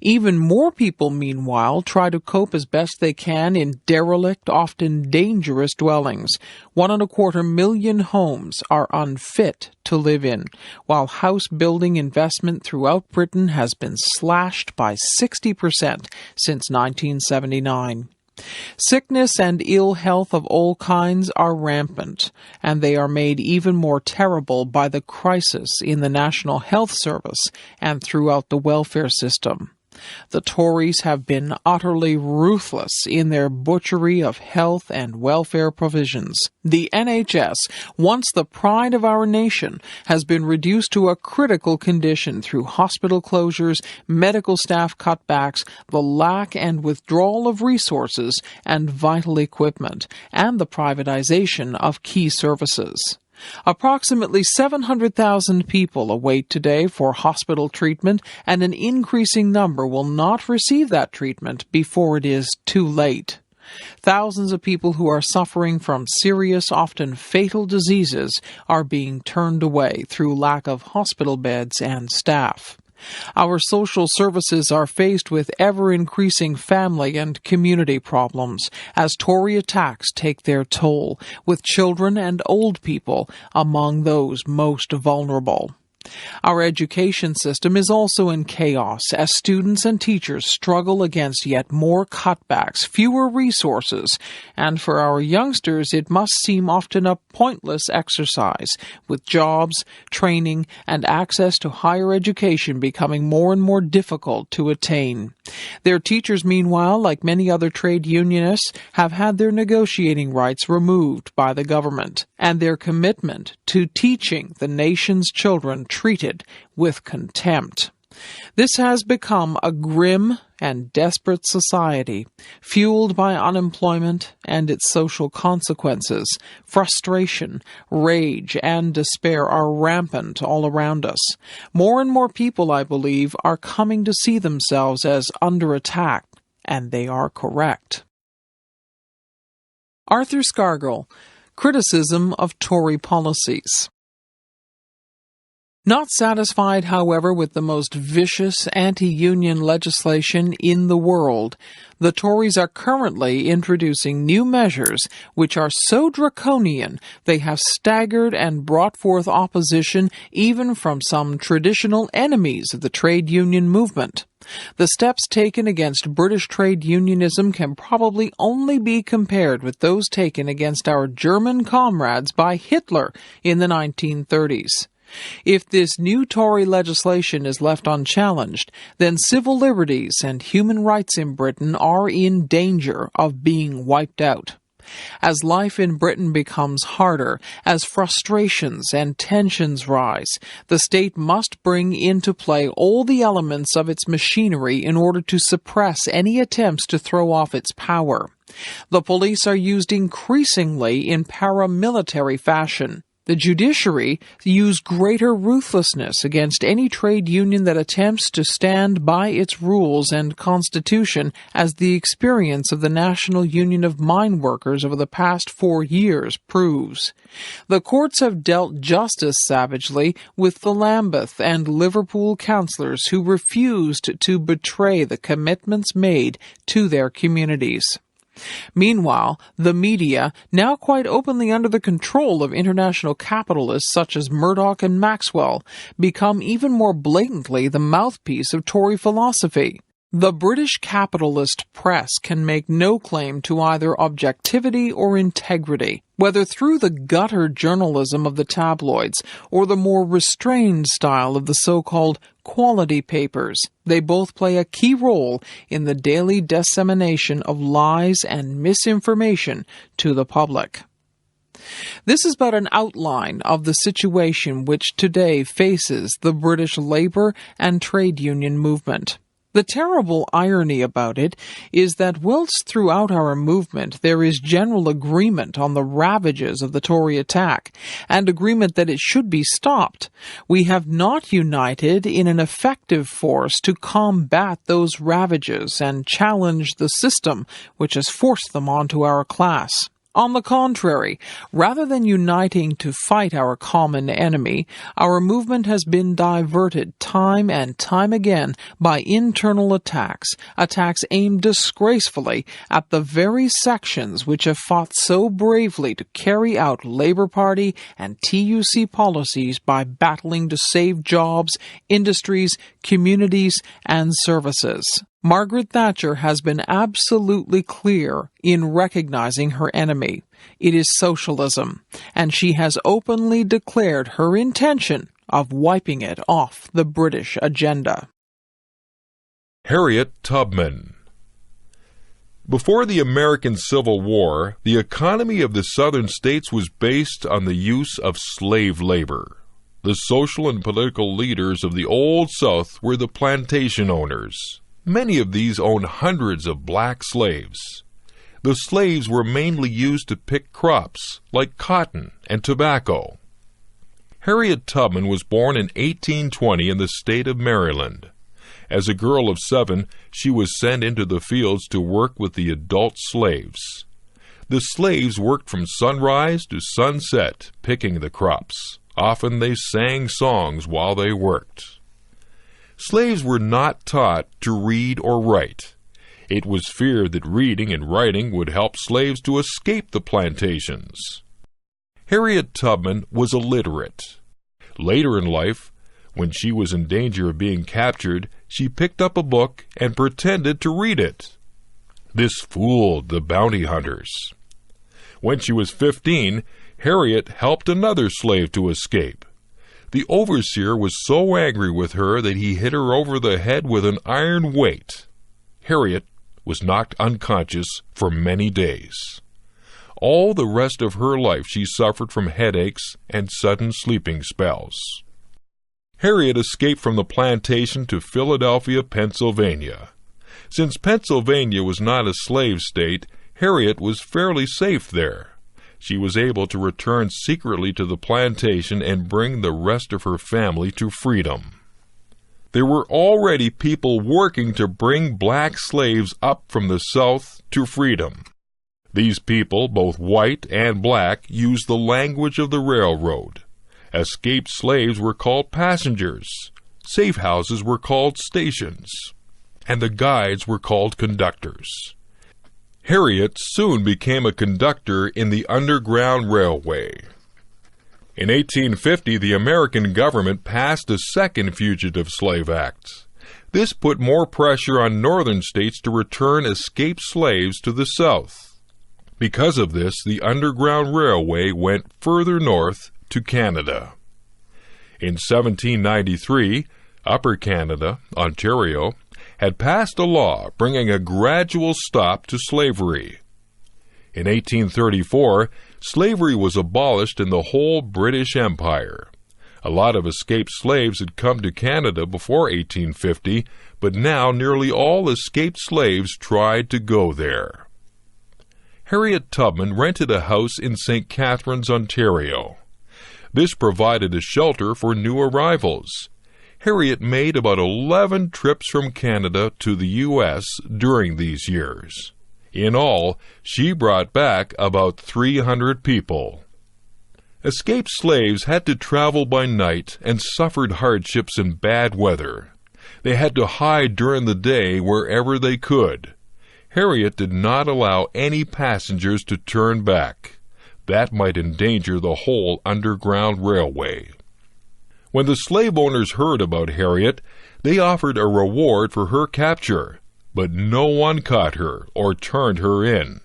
Even more people, meanwhile, try to cope as best they can in derelict, often dangerous dwellings. 1.25 million homes are unfit to live in, while house building investment throughout Britain has been slashed by 60% since 1979. Sickness and ill health of all kinds are rampant, and they are made even more terrible by the crisis in the National Health Service and throughout the welfare system. The Tories have been utterly ruthless in their butchery of health and welfare provisions. The NHS, once the pride of our nation, has been reduced to a critical condition through hospital closures, medical staff cutbacks, the lack and withdrawal of resources and vital equipment, and the privatization of key services. Approximately 700,000 people await today for hospital treatment, and an increasing number will not receive that treatment before it is too late. Thousands of people who are suffering from serious, often fatal diseases are being turned away through lack of hospital beds and staff. Our social services are faced with ever-increasing family and community problems as Tory attacks take their toll, with children and old people among those most vulnerable. Our education system is also in chaos as students and teachers struggle against yet more cutbacks, fewer resources, and for our youngsters it must seem often a pointless exercise, with jobs, training, and access to higher education becoming more and more difficult to attain. Their teachers, meanwhile, like many other trade unionists, have had their negotiating rights removed by the government, and their commitment to teaching the nation's children treated with contempt. This has become a grim and desperate society, fueled by unemployment and its social consequences. Frustration, rage, and despair are rampant all around us. More and more people, I believe, are coming to see themselves as under attack, and they are correct. Arthur Scargill, Criticism of Tory Policies. Not satisfied, however, with the most vicious anti-union legislation in the world, the Tories are currently introducing new measures which are so draconian they have staggered and brought forth opposition even from some traditional enemies of the trade union movement. The steps taken against British trade unionism can probably only be compared with those taken against our German comrades by Hitler in the 1930s. If this new Tory legislation is left unchallenged, then civil liberties and human rights in Britain are in danger of being wiped out. As life in Britain becomes harder, as frustrations and tensions rise, the state must bring into play all the elements of its machinery in order to suppress any attempts to throw off its power. The police are used increasingly in paramilitary fashion. The judiciary use greater ruthlessness against any trade union that attempts to stand by its rules and constitution, as the experience of the National Union of Mine Workers over the past 4 years proves. The courts have dealt just as savagely with the Lambeth and Liverpool councillors who refused to betray the commitments made to their communities. Meanwhile, the media, now quite openly under the control of international capitalists such as Murdoch and Maxwell, become even more blatantly the mouthpiece of Tory philosophy. The British capitalist press can make no claim to either objectivity or integrity, whether through the gutter journalism of the tabloids or the more restrained style of the so-called quality papers. They both play a key role in the daily dissemination of lies and misinformation to the public. This is but an outline of the situation which today faces the British labour and trade union movement. The terrible irony about it is that whilst throughout our movement there is general agreement on the ravages of the Tory attack, and agreement that it should be stopped, we have not united in an effective force to combat those ravages and challenge the system which has forced them onto our class. On the contrary, rather than uniting to fight our common enemy, our movement has been diverted time and time again by internal attacks aimed disgracefully at the very sections which have fought so bravely to carry out Labour Party and TUC policies by battling to save jobs, industries, communities, and services. Margaret Thatcher has been absolutely clear in recognizing her enemy. It is socialism, and she has openly declared her intention of wiping it off the British agenda. Harriet Tubman. Before the American Civil War, the economy of the southern states was based on the use of slave labor. The social and political leaders of the Old South were the plantation owners. Many of these owned hundreds of black slaves. The slaves were mainly used to pick crops like cotton and tobacco. Harriet Tubman was born in 1820 in the state of Maryland. As a girl of 7, she was sent into the fields to work with the adult slaves. The slaves worked from sunrise to sunset, picking the crops. Often they sang songs while they worked. Slaves were not taught to read or write. It was feared that reading and writing would help slaves to escape the plantations. Harriet Tubman was illiterate. Later in life, when she was in danger of being captured, she picked up a book and pretended to read it. This fooled the bounty hunters. When she was 15, Harriet helped another slave to escape. The overseer was so angry with her that he hit her over the head with an iron weight. Harriet was knocked unconscious for many days. All the rest of her life she suffered from headaches and sudden sleeping spells. Harriet escaped from the plantation to Philadelphia, Pennsylvania. Since Pennsylvania was not a slave state, Harriet was fairly safe there. She was able to return secretly to the plantation and bring the rest of her family to freedom. There were already people working to bring black slaves up from the South to freedom. These people, both white and black, used the language of the railroad. Escaped slaves were called passengers, safe houses were called stations, and the guides were called conductors. Harriet soon became a conductor in the Underground Railway. In 1850, the American government passed a second Fugitive Slave Act. This put more pressure on northern states to return escaped slaves to the South. Because of this, the Underground Railway went further north to Canada. In 1793, Upper Canada, Ontario, had passed a law bringing a gradual stop to slavery. In 1834, slavery was abolished in the whole British Empire. A lot of escaped slaves had come to Canada before 1850, but now nearly all escaped slaves tried to go there. Harriet Tubman rented a house in St. Catharines, Ontario. This provided a shelter for new arrivals. Harriet made about 11 trips from Canada to the U.S. during these years. In all, she brought back about 300 people. Escaped slaves had to travel by night and suffered hardships in bad weather. They had to hide during the day wherever they could. Harriet did not allow any passengers to turn back. That might endanger the whole Underground Railway. When the slave owners heard about Harriet, they offered a reward for her capture, but no one caught her or turned her in.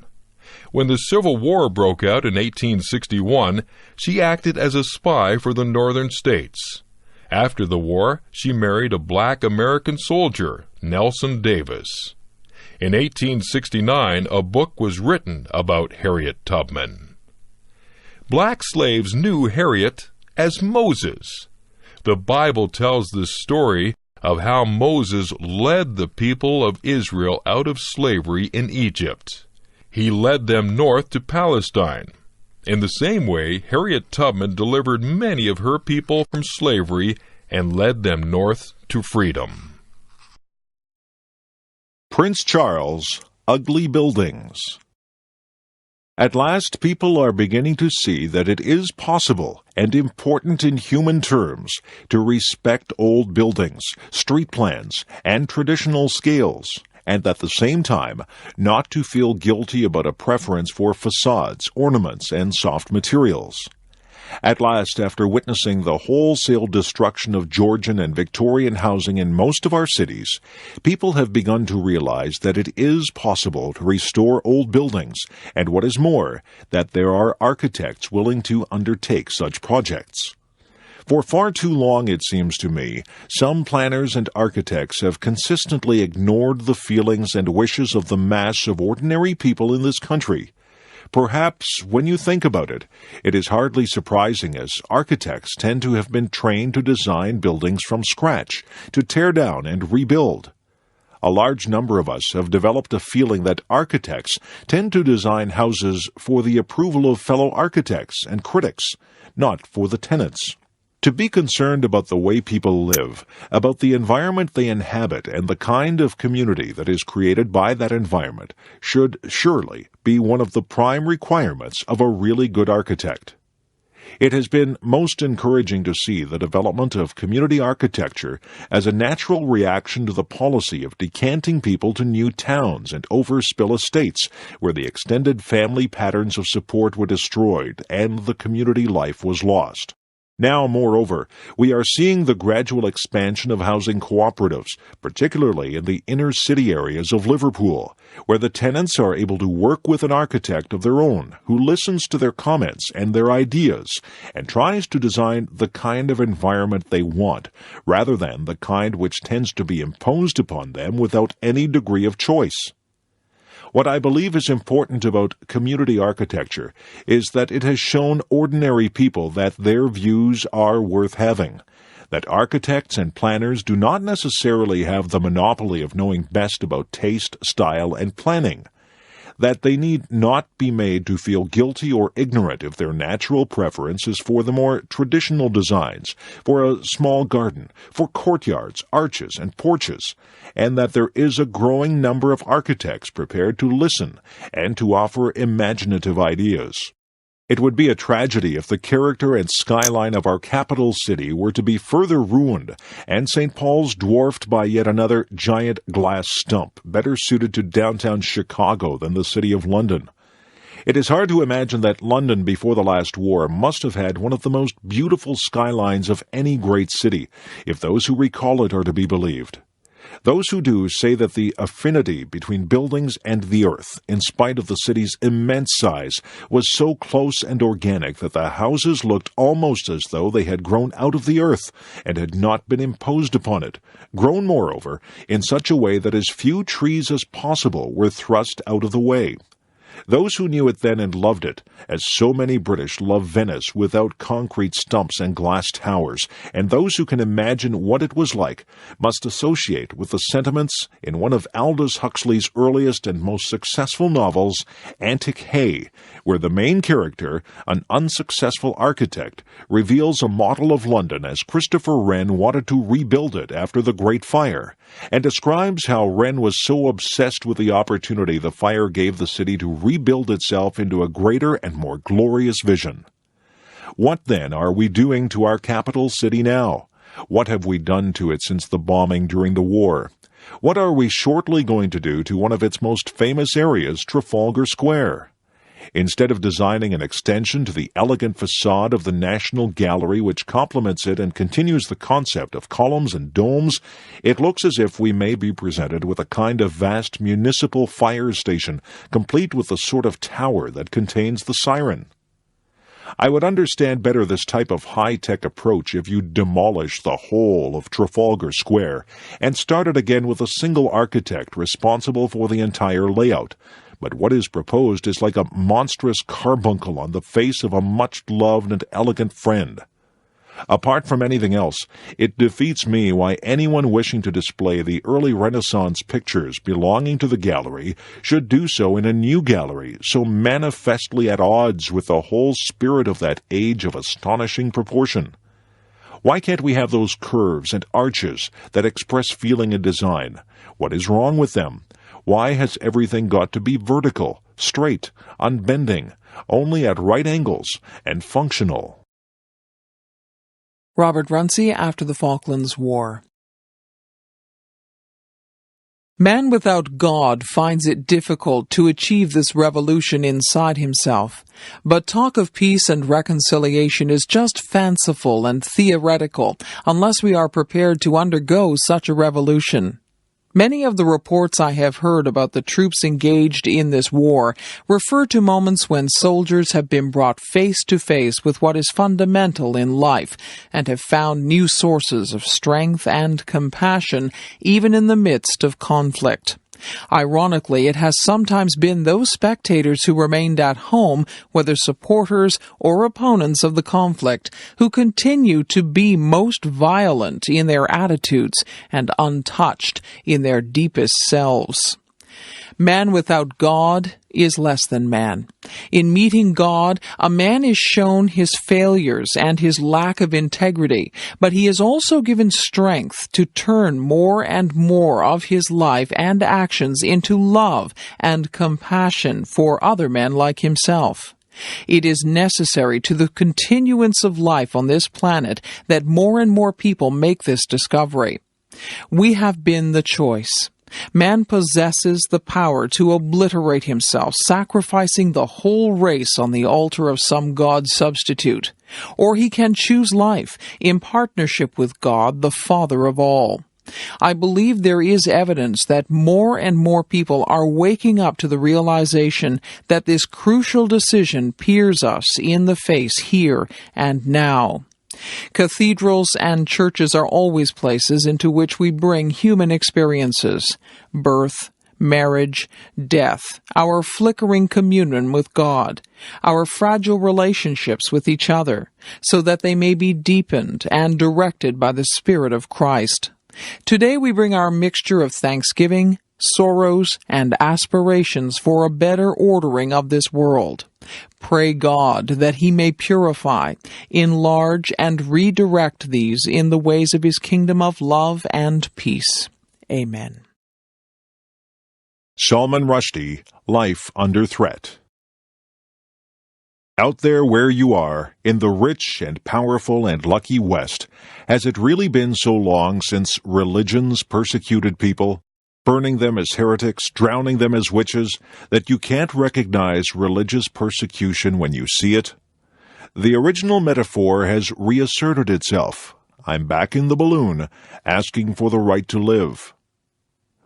When the Civil War broke out in 1861, she acted as a spy for the northern states. After the war, she married a black American soldier, Nelson Davis. In 1869, a book was written about Harriet Tubman. Black slaves knew Harriet as Moses. The Bible tells the story of how Moses led the people of Israel out of slavery in Egypt. He led them north to Palestine. In the same way, Harriet Tubman delivered many of her people from slavery and led them north to freedom. Prince Charles, Ugly Buildings. At last, people are beginning to see that it is possible and important in human terms to respect old buildings, street plans, and traditional scales, and at the same time not to feel guilty about a preference for facades, ornaments, and soft materials. At last, after witnessing the wholesale destruction of Georgian and Victorian housing in most of our cities, people have begun to realize that it is possible to restore old buildings, and what is more, that there are architects willing to undertake such projects. For far too long, it seems to me, some planners and architects have consistently ignored the feelings and wishes of the mass of ordinary people in this country. Perhaps, when you think about it, it is hardly surprising, as architects tend to have been trained to design buildings from scratch, to tear down and rebuild. A large number of us have developed a feeling that architects tend to design houses for the approval of fellow architects and critics, not for the tenants. To be concerned about the way people live, about the environment they inhabit, and the kind of community that is created by that environment should surely be one of the prime requirements of a really good architect. It has been most encouraging to see the development of community architecture as a natural reaction to the policy of decanting people to new towns and overspill estates where the extended family patterns of support were destroyed and the community life was lost. Now, moreover, we are seeing the gradual expansion of housing cooperatives, particularly in the inner city areas of Liverpool, where the tenants are able to work with an architect of their own who listens to their comments and their ideas and tries to design the kind of environment they want, rather than the kind which tends to be imposed upon them without any degree of choice. What I believe is important about community architecture is that it has shown ordinary people that their views are worth having, that architects and planners do not necessarily have the monopoly of knowing best about taste, style, and planning, that they need not be made to feel guilty or ignorant if their natural preference is for the more traditional designs, for a small garden, for courtyards, arches, and porches, and that there is a growing number of architects prepared to listen and to offer imaginative ideas. It would be a tragedy if the character and skyline of our capital city were to be further ruined, and St. Paul's dwarfed by yet another giant glass stump, better suited to downtown Chicago than the city of London. It is hard to imagine that London before the last war must have had one of the most beautiful skylines of any great city, if those who recall it are to be believed. Those who do say that the affinity between buildings and the earth, in spite of the city's immense size, was so close and organic that the houses looked almost as though they had grown out of the earth and had not been imposed upon it, grown, moreover, in such a way that as few trees as possible were thrust out of the way. Those who knew it then and loved it, as so many British love Venice without concrete stumps and glass towers, and those who can imagine what it was like, must associate with the sentiments in one of Aldous Huxley's earliest and most successful novels, Antic Hay, where the main character, an unsuccessful architect, reveals a model of London as Christopher Wren wanted to rebuild it after the Great Fire, and describes how Wren was so obsessed with the opportunity the fire gave the city to rebuild itself into a greater and more glorious vision. What, then, are we doing to our capital city now? What have we done to it since the bombing during the war? What are we shortly going to do to one of its most famous areas, Trafalgar Square? Instead of designing an extension to the elegant facade of the National Gallery which complements it and continues the concept of columns and domes, it looks as if we may be presented with a kind of vast municipal fire station, complete with the sort of tower that contains the siren. I would understand better this type of high-tech approach if you demolish the whole of Trafalgar Square and started again with a single architect responsible for the entire layout. But what is proposed is like a monstrous carbuncle on the face of a much-loved and elegant friend. Apart from anything else, it defeats me why anyone wishing to display the early Renaissance pictures belonging to the gallery should do so in a new gallery, so manifestly at odds with the whole spirit of that age of astonishing proportion. Why can't we have those curves and arches that express feeling and design? What is wrong with them? Why has everything got to be vertical, straight, unbending, only at right angles, and functional? Robert Runcie after the Falklands War. Man without God finds it difficult to achieve this revolution inside himself, but talk of peace and reconciliation is just fanciful and theoretical unless we are prepared to undergo such a revolution. Many of the reports I have heard about the troops engaged in this war refer to moments when soldiers have been brought face to face with what is fundamental in life and have found new sources of strength and compassion even in the midst of conflict. Ironically, it has sometimes been those spectators who remained at home, whether supporters or opponents of the conflict, who continue to be most violent in their attitudes and untouched in their deepest selves. Man without God is less than man. In meeting God, a man is shown his failures and his lack of integrity, but he is also given strength to turn more and more of his life and actions into love and compassion for other men like himself. It is necessary to the continuance of life on this planet that more and more people make this discovery. We have been the choice. Man possesses the power to obliterate himself, sacrificing the whole race on the altar of some God substitute. Or he can choose life in partnership with God, the Father of all. I believe there is evidence that more and more people are waking up to the realization that this crucial decision peers us in the face here and now. Cathedrals and churches are always places into which we bring human experiences, birth, marriage, death, our flickering communion with God, our fragile relationships with each other, so that they may be deepened and directed by the Spirit of Christ. Today we bring our mixture of thanksgiving, sorrows, and aspirations for a better ordering of this world. Pray God that He may purify, enlarge, and redirect these in the ways of His kingdom of love and peace. Amen. Salman Rushdie, Life Under Threat. Out there where you are, in the rich and powerful and lucky West, has it really been so long since religions persecuted people, burning them as heretics, drowning them as witches, that you can't recognize religious persecution when you see it? The original metaphor has reasserted itself. I'm back in the balloon, asking for the right to live.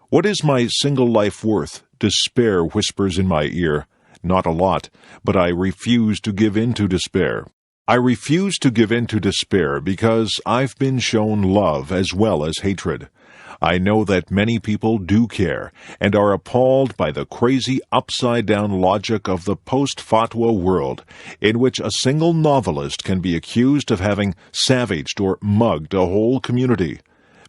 What is my single life worth? Despair whispers in my ear. Not a lot, but I refuse to give in to despair. I refuse to give in to despair because I've been shown love as well as hatred. I know that many people do care and are appalled by the crazy upside-down logic of the post-fatwa world, in which a single novelist can be accused of having savaged or mugged a whole community,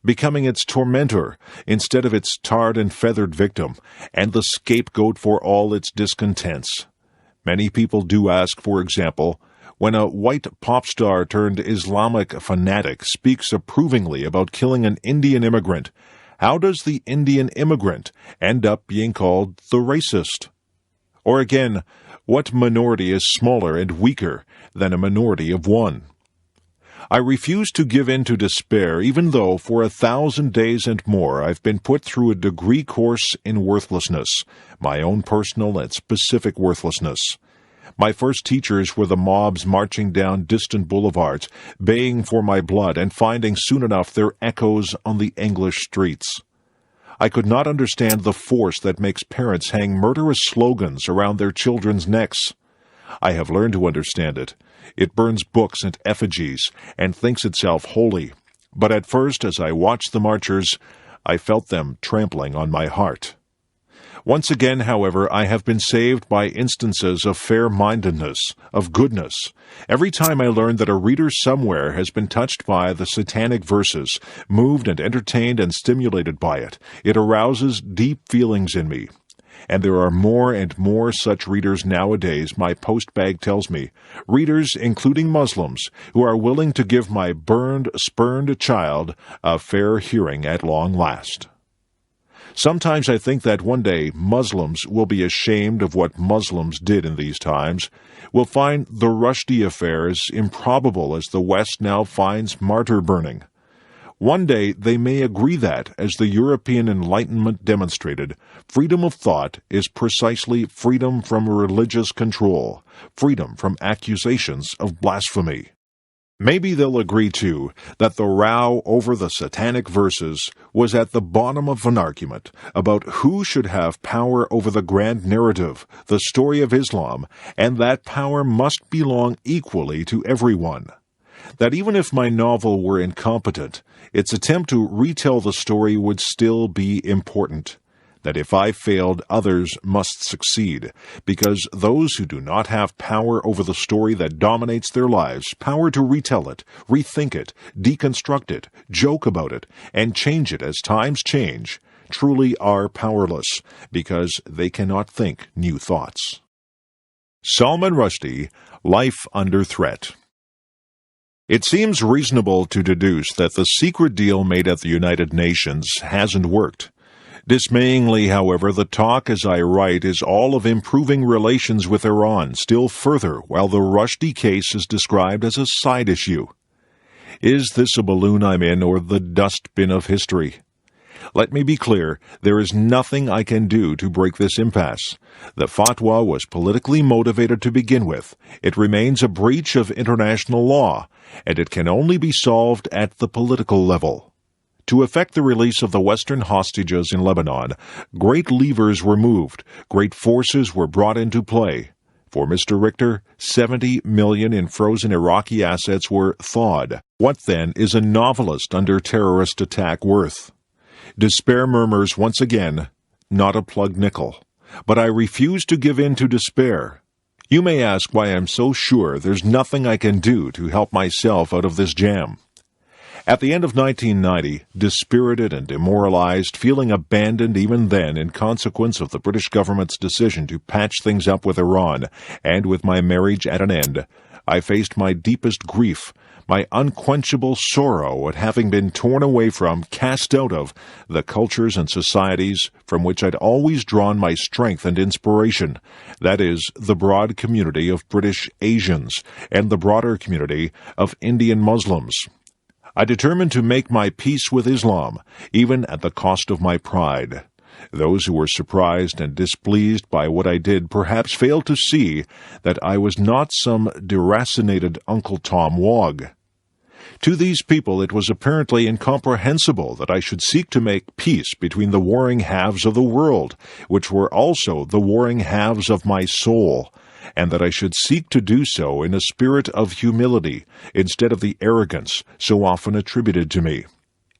becoming its tormentor instead of its tarred and feathered victim, and the scapegoat for all its discontents. Many people do ask, for example, when a white pop star turned Islamic fanatic speaks approvingly about killing an Indian immigrant, how does the Indian immigrant end up being called the racist? Or again, what minority is smaller and weaker than a minority of one? I refuse to give in to despair, even though for 1,000 days and more I've been put through a degree course in worthlessness, my own personal and specific worthlessness. My first teachers were the mobs marching down distant boulevards, baying for my blood and finding soon enough their echoes on the English streets. I could not understand the force that makes parents hang murderous slogans around their children's necks. I have learned to understand it. It burns books and effigies and thinks itself holy. But at first, as I watched the marchers, I felt them trampling on my heart. Once again, however, I have been saved by instances of fair-mindedness, of goodness. Every time I learn that a reader somewhere has been touched by the satanic verses, moved and entertained and stimulated by it, it arouses deep feelings in me. And there are more and more such readers nowadays, my postbag tells me, readers, including Muslims, who are willing to give my burned, spurned child a fair hearing at long last. Sometimes I think that one day Muslims will be ashamed of what Muslims did in these times, will find the Rushdie affair as improbable as the West now finds martyr burning. One day they may agree that, as the European Enlightenment demonstrated, freedom of thought is precisely freedom from religious control, freedom from accusations of blasphemy. Maybe they'll agree, too, that the row over the satanic verses was at the bottom of an argument about who should have power over the grand narrative, the story of Islam, and that power must belong equally to everyone. That even if my novel were incompetent, its attempt to retell the story would still be important. That if I failed, others must succeed, because those who do not have power over the story that dominates their lives, power to retell it, rethink it, deconstruct it, joke about it, and change it as times change, truly are powerless, because they cannot think new thoughts. Salman Rushdie, Life Under Threat. It seems reasonable to deduce that the secret deal made at the United Nations hasn't worked. Dismayingly, however, the talk as I write is all of improving relations with Iran still further, while the Rushdie case is described as a side issue. Is this a balloon I'm in or the dustbin of history? Let me be clear, there is nothing I can do to break this impasse. The fatwa was politically motivated to begin with. It remains a breach of international law, and it can only be solved at the political level. To effect the release of the Western hostages in Lebanon, great levers were moved, great forces were brought into play. For Mr. Richter, 70 million in frozen Iraqi assets were thawed. What then is a novelist under terrorist attack worth? Despair murmurs once again, not a plugged nickel. But I refuse to give in to despair. You may ask why I'm so sure there's nothing I can do to help myself out of this jam. At the end of 1990, dispirited and demoralized, feeling abandoned even then in consequence of the British government's decision to patch things up with Iran, and with my marriage at an end, I faced my deepest grief, my unquenchable sorrow at having been torn away from, cast out of, the cultures and societies from which I'd always drawn my strength and inspiration, that is, the broad community of British Asians and the broader community of Indian Muslims. I determined to make my peace with Islam, even at the cost of my pride. Those who were surprised and displeased by what I did perhaps failed to see that I was not some deracinated Uncle Tom Wog. To these people it was apparently incomprehensible that I should seek to make peace between the warring halves of the world, which were also the warring halves of my soul, and that I should seek to do so in a spirit of humility instead of the arrogance so often attributed to me.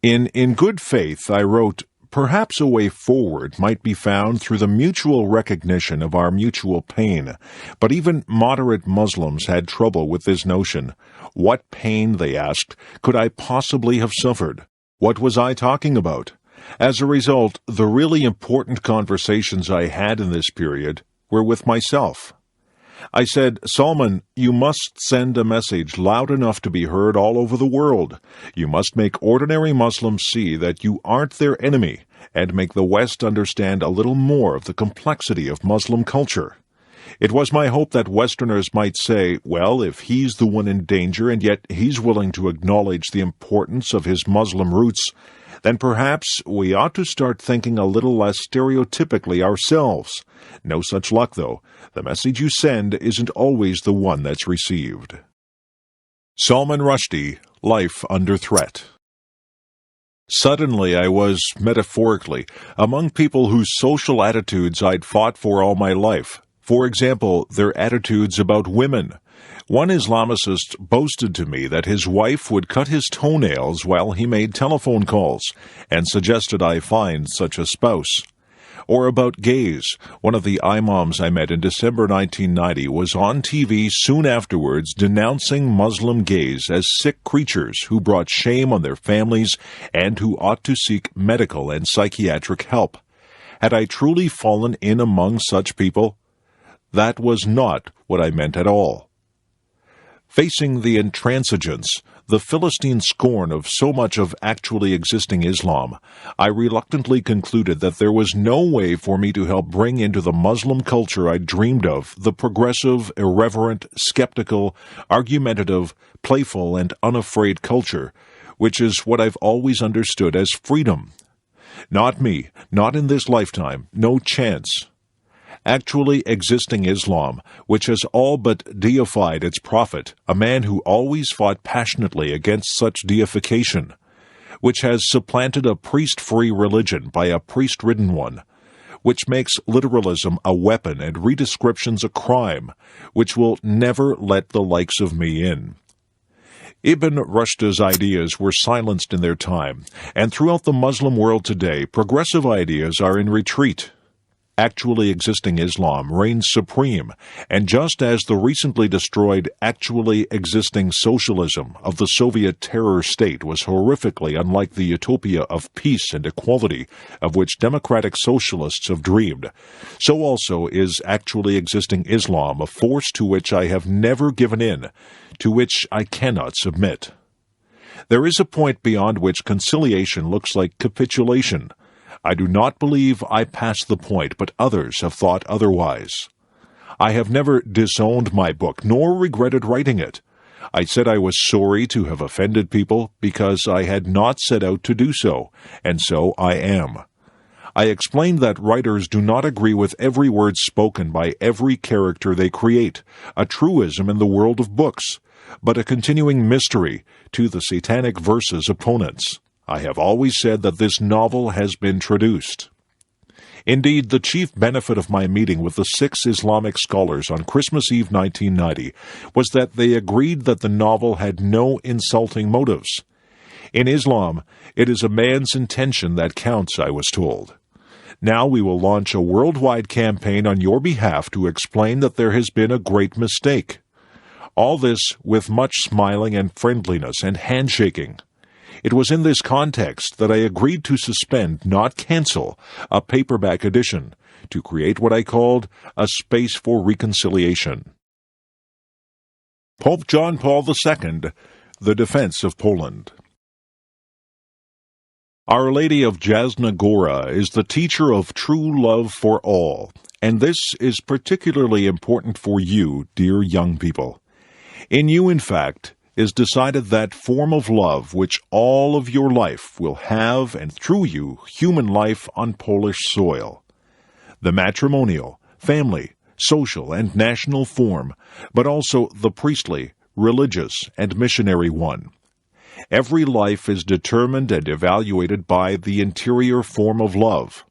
In good faith, I wrote, "Perhaps a way forward might be found through the mutual recognition of our mutual pain, but even moderate Muslims had trouble with this notion. What pain, they asked, could I possibly have suffered? What was I talking about?" As a result, the really important conversations I had in this period were with myself. I said, "Salman, you must send a message loud enough to be heard all over the world. You must make ordinary Muslims see that you aren't their enemy, and make the West understand a little more of the complexity of Muslim culture." It was my hope that Westerners might say, well, if he's the one in danger and yet he's willing to acknowledge the importance of his Muslim roots, then perhaps we ought to start thinking a little less stereotypically ourselves. No such luck, though. The message you send isn't always the one that's received. Salman Rushdie, Life Under Threat. Suddenly I was, metaphorically, among people whose social attitudes I'd fought for all my life. For example, their attitudes about women. One Islamicist boasted to me that his wife would cut his toenails while he made telephone calls, and suggested I find such a spouse. Or about gays. One of the imams I met in December 1990 was on TV soon afterwards denouncing Muslim gays as sick creatures who brought shame on their families and who ought to seek medical and psychiatric help. Had I truly fallen in among such people? That was not what I meant at all. Facing the intransigence, the Philistine scorn of so much of actually existing Islam, I reluctantly concluded that there was no way for me to help bring into the Muslim culture I dreamed of the progressive, irreverent, skeptical, argumentative, playful, and unafraid culture, which is what I've always understood as freedom. Not me, not in this lifetime, no chance. Actually existing Islam, which has all but deified its prophet, a man who always fought passionately against such deification, which has supplanted a priest-free religion by a priest-ridden one, which makes literalism a weapon and redescriptions a crime, which will never let the likes of me in. Ibn Rushd's ideas were silenced in their time, and throughout the Muslim world today, progressive ideas are in retreat. Actually existing Islam reigns supreme, and just as the recently destroyed actually existing socialism of the Soviet terror state was horrifically unlike the utopia of peace and equality of which democratic socialists have dreamed, so also is actually existing Islam a force to which I have never given in, to which I cannot submit. There is a point beyond which conciliation looks like capitulation. I do not believe I passed the point, but others have thought otherwise. I have never disowned my book, nor regretted writing it. I said I was sorry to have offended people because I had not set out to do so, and so I am. I explained that writers do not agree with every word spoken by every character they create, a truism in the world of books, but a continuing mystery to the satanic verse's opponents. I have always said that this novel has been traduced. Indeed, the chief benefit of my meeting with the 6 Islamic scholars on Christmas Eve 1990 was that they agreed that the novel had no insulting motives. In Islam, it is a man's intention that counts, I was told. Now we will launch a worldwide campaign on your behalf to explain that there has been a great mistake. All this with much smiling and friendliness and handshaking. It was in this context that I agreed to suspend, not cancel, a paperback edition, to create what I called a space for reconciliation. Pope John Paul II, The Defense of Poland. Our Lady of Jasna Gora is the teacher of true love for all, and this is particularly important for you, dear young people. In you, in fact, is decided that form of love which all of your life will have, and through you, human life on Polish soil. The matrimonial, family, social, and national form, but also the priestly, religious, and missionary one. Every life is determined and evaluated by the interior form of love.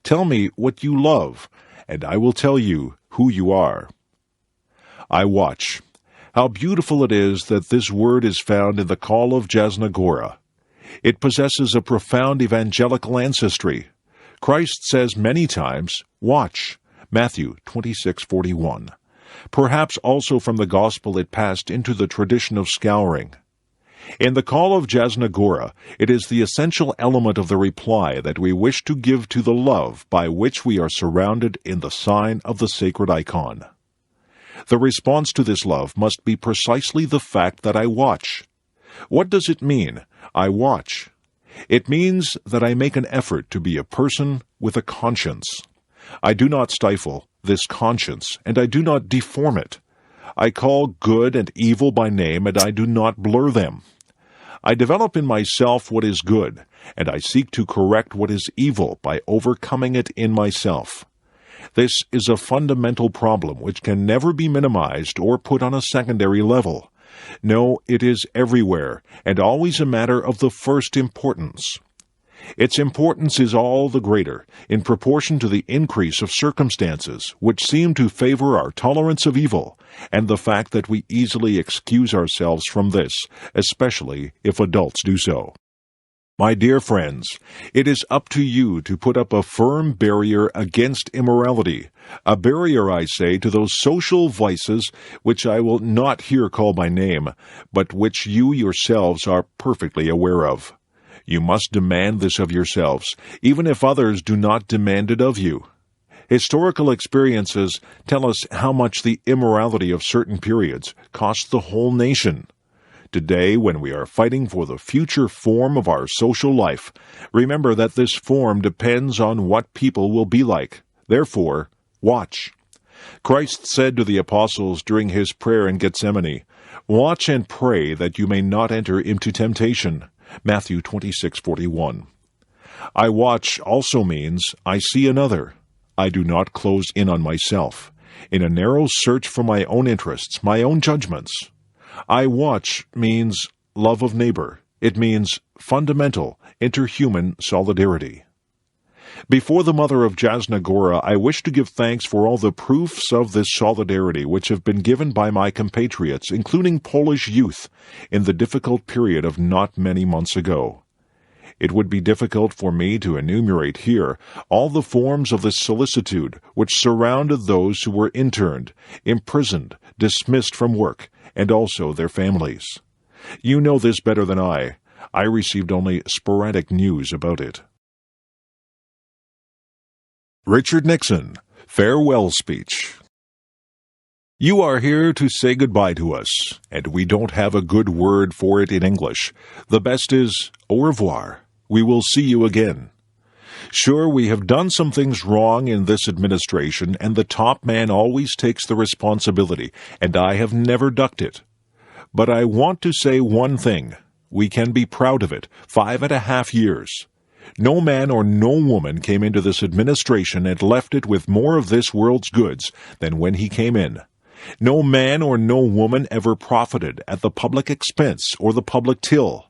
Tell me what you love, and I will tell you who you are. I watch. How beautiful it is that this word is found in the call of Jasna Gora. It possesses a profound evangelical ancestry. Christ says many times, "Watch," Matthew 26:41. Perhaps also from the Gospel it passed into the tradition of scouring. In the call of Jasna Gora, it is the essential element of the reply that we wish to give to the love by which we are surrounded in the sign of the sacred icon. The response to this love must be precisely the fact that I watch. What does it mean, I watch? It means that I make an effort to be a person with a conscience. I do not stifle this conscience, and I do not deform it. I call good and evil by name, and I do not blur them. I develop in myself what is good, and I seek to correct what is evil by overcoming it in myself. This is a fundamental problem which can never be minimized or put on a secondary level. No, it is everywhere, and always a matter of the first importance. Its importance is all the greater in proportion to the increase of circumstances which seem to favor our tolerance of evil, and the fact that we easily excuse ourselves from this, especially if adults do so. My dear friends, it is up to you to put up a firm barrier against immorality, a barrier, I say, to those social vices which I will not here call by name, but which you yourselves are perfectly aware of. You must demand this of yourselves, even if others do not demand it of you. Historical experiences tell us how much the immorality of certain periods cost the whole nation. Today, when we are fighting for the future form of our social life, remember that this form depends on what people will be like. Therefore, watch. Christ said to the apostles during his prayer in Gethsemane, "Watch and pray that you may not enter into temptation." Matthew 26:41. I watch also means I see another. I do not close in on myself, in a narrow search for my own interests, my own judgments. I watch means love of neighbor. It means fundamental, interhuman solidarity. Before the mother of Jasna Gora, I wish to give thanks for all the proofs of this solidarity which have been given by my compatriots, including Polish youth, in the difficult period of not many months ago. It would be difficult for me to enumerate here all the forms of this solicitude which surrounded those who were interned, imprisoned, dismissed from work, and also their families. You know this better than I. I received only sporadic news about it. Richard Nixon, Farewell Speech. You are here to say goodbye to us, and we don't have a good word for it in English. The best is au revoir. We will see you again. Sure, we have done some things wrong in this administration, and the top man always takes the responsibility, and I have never ducked it. But I want to say one thing. We can be proud of it. 5.5 years. No man or no woman came into this administration and left it with more of this world's goods than when he came in. No man or no woman ever profited at the public expense or the public till.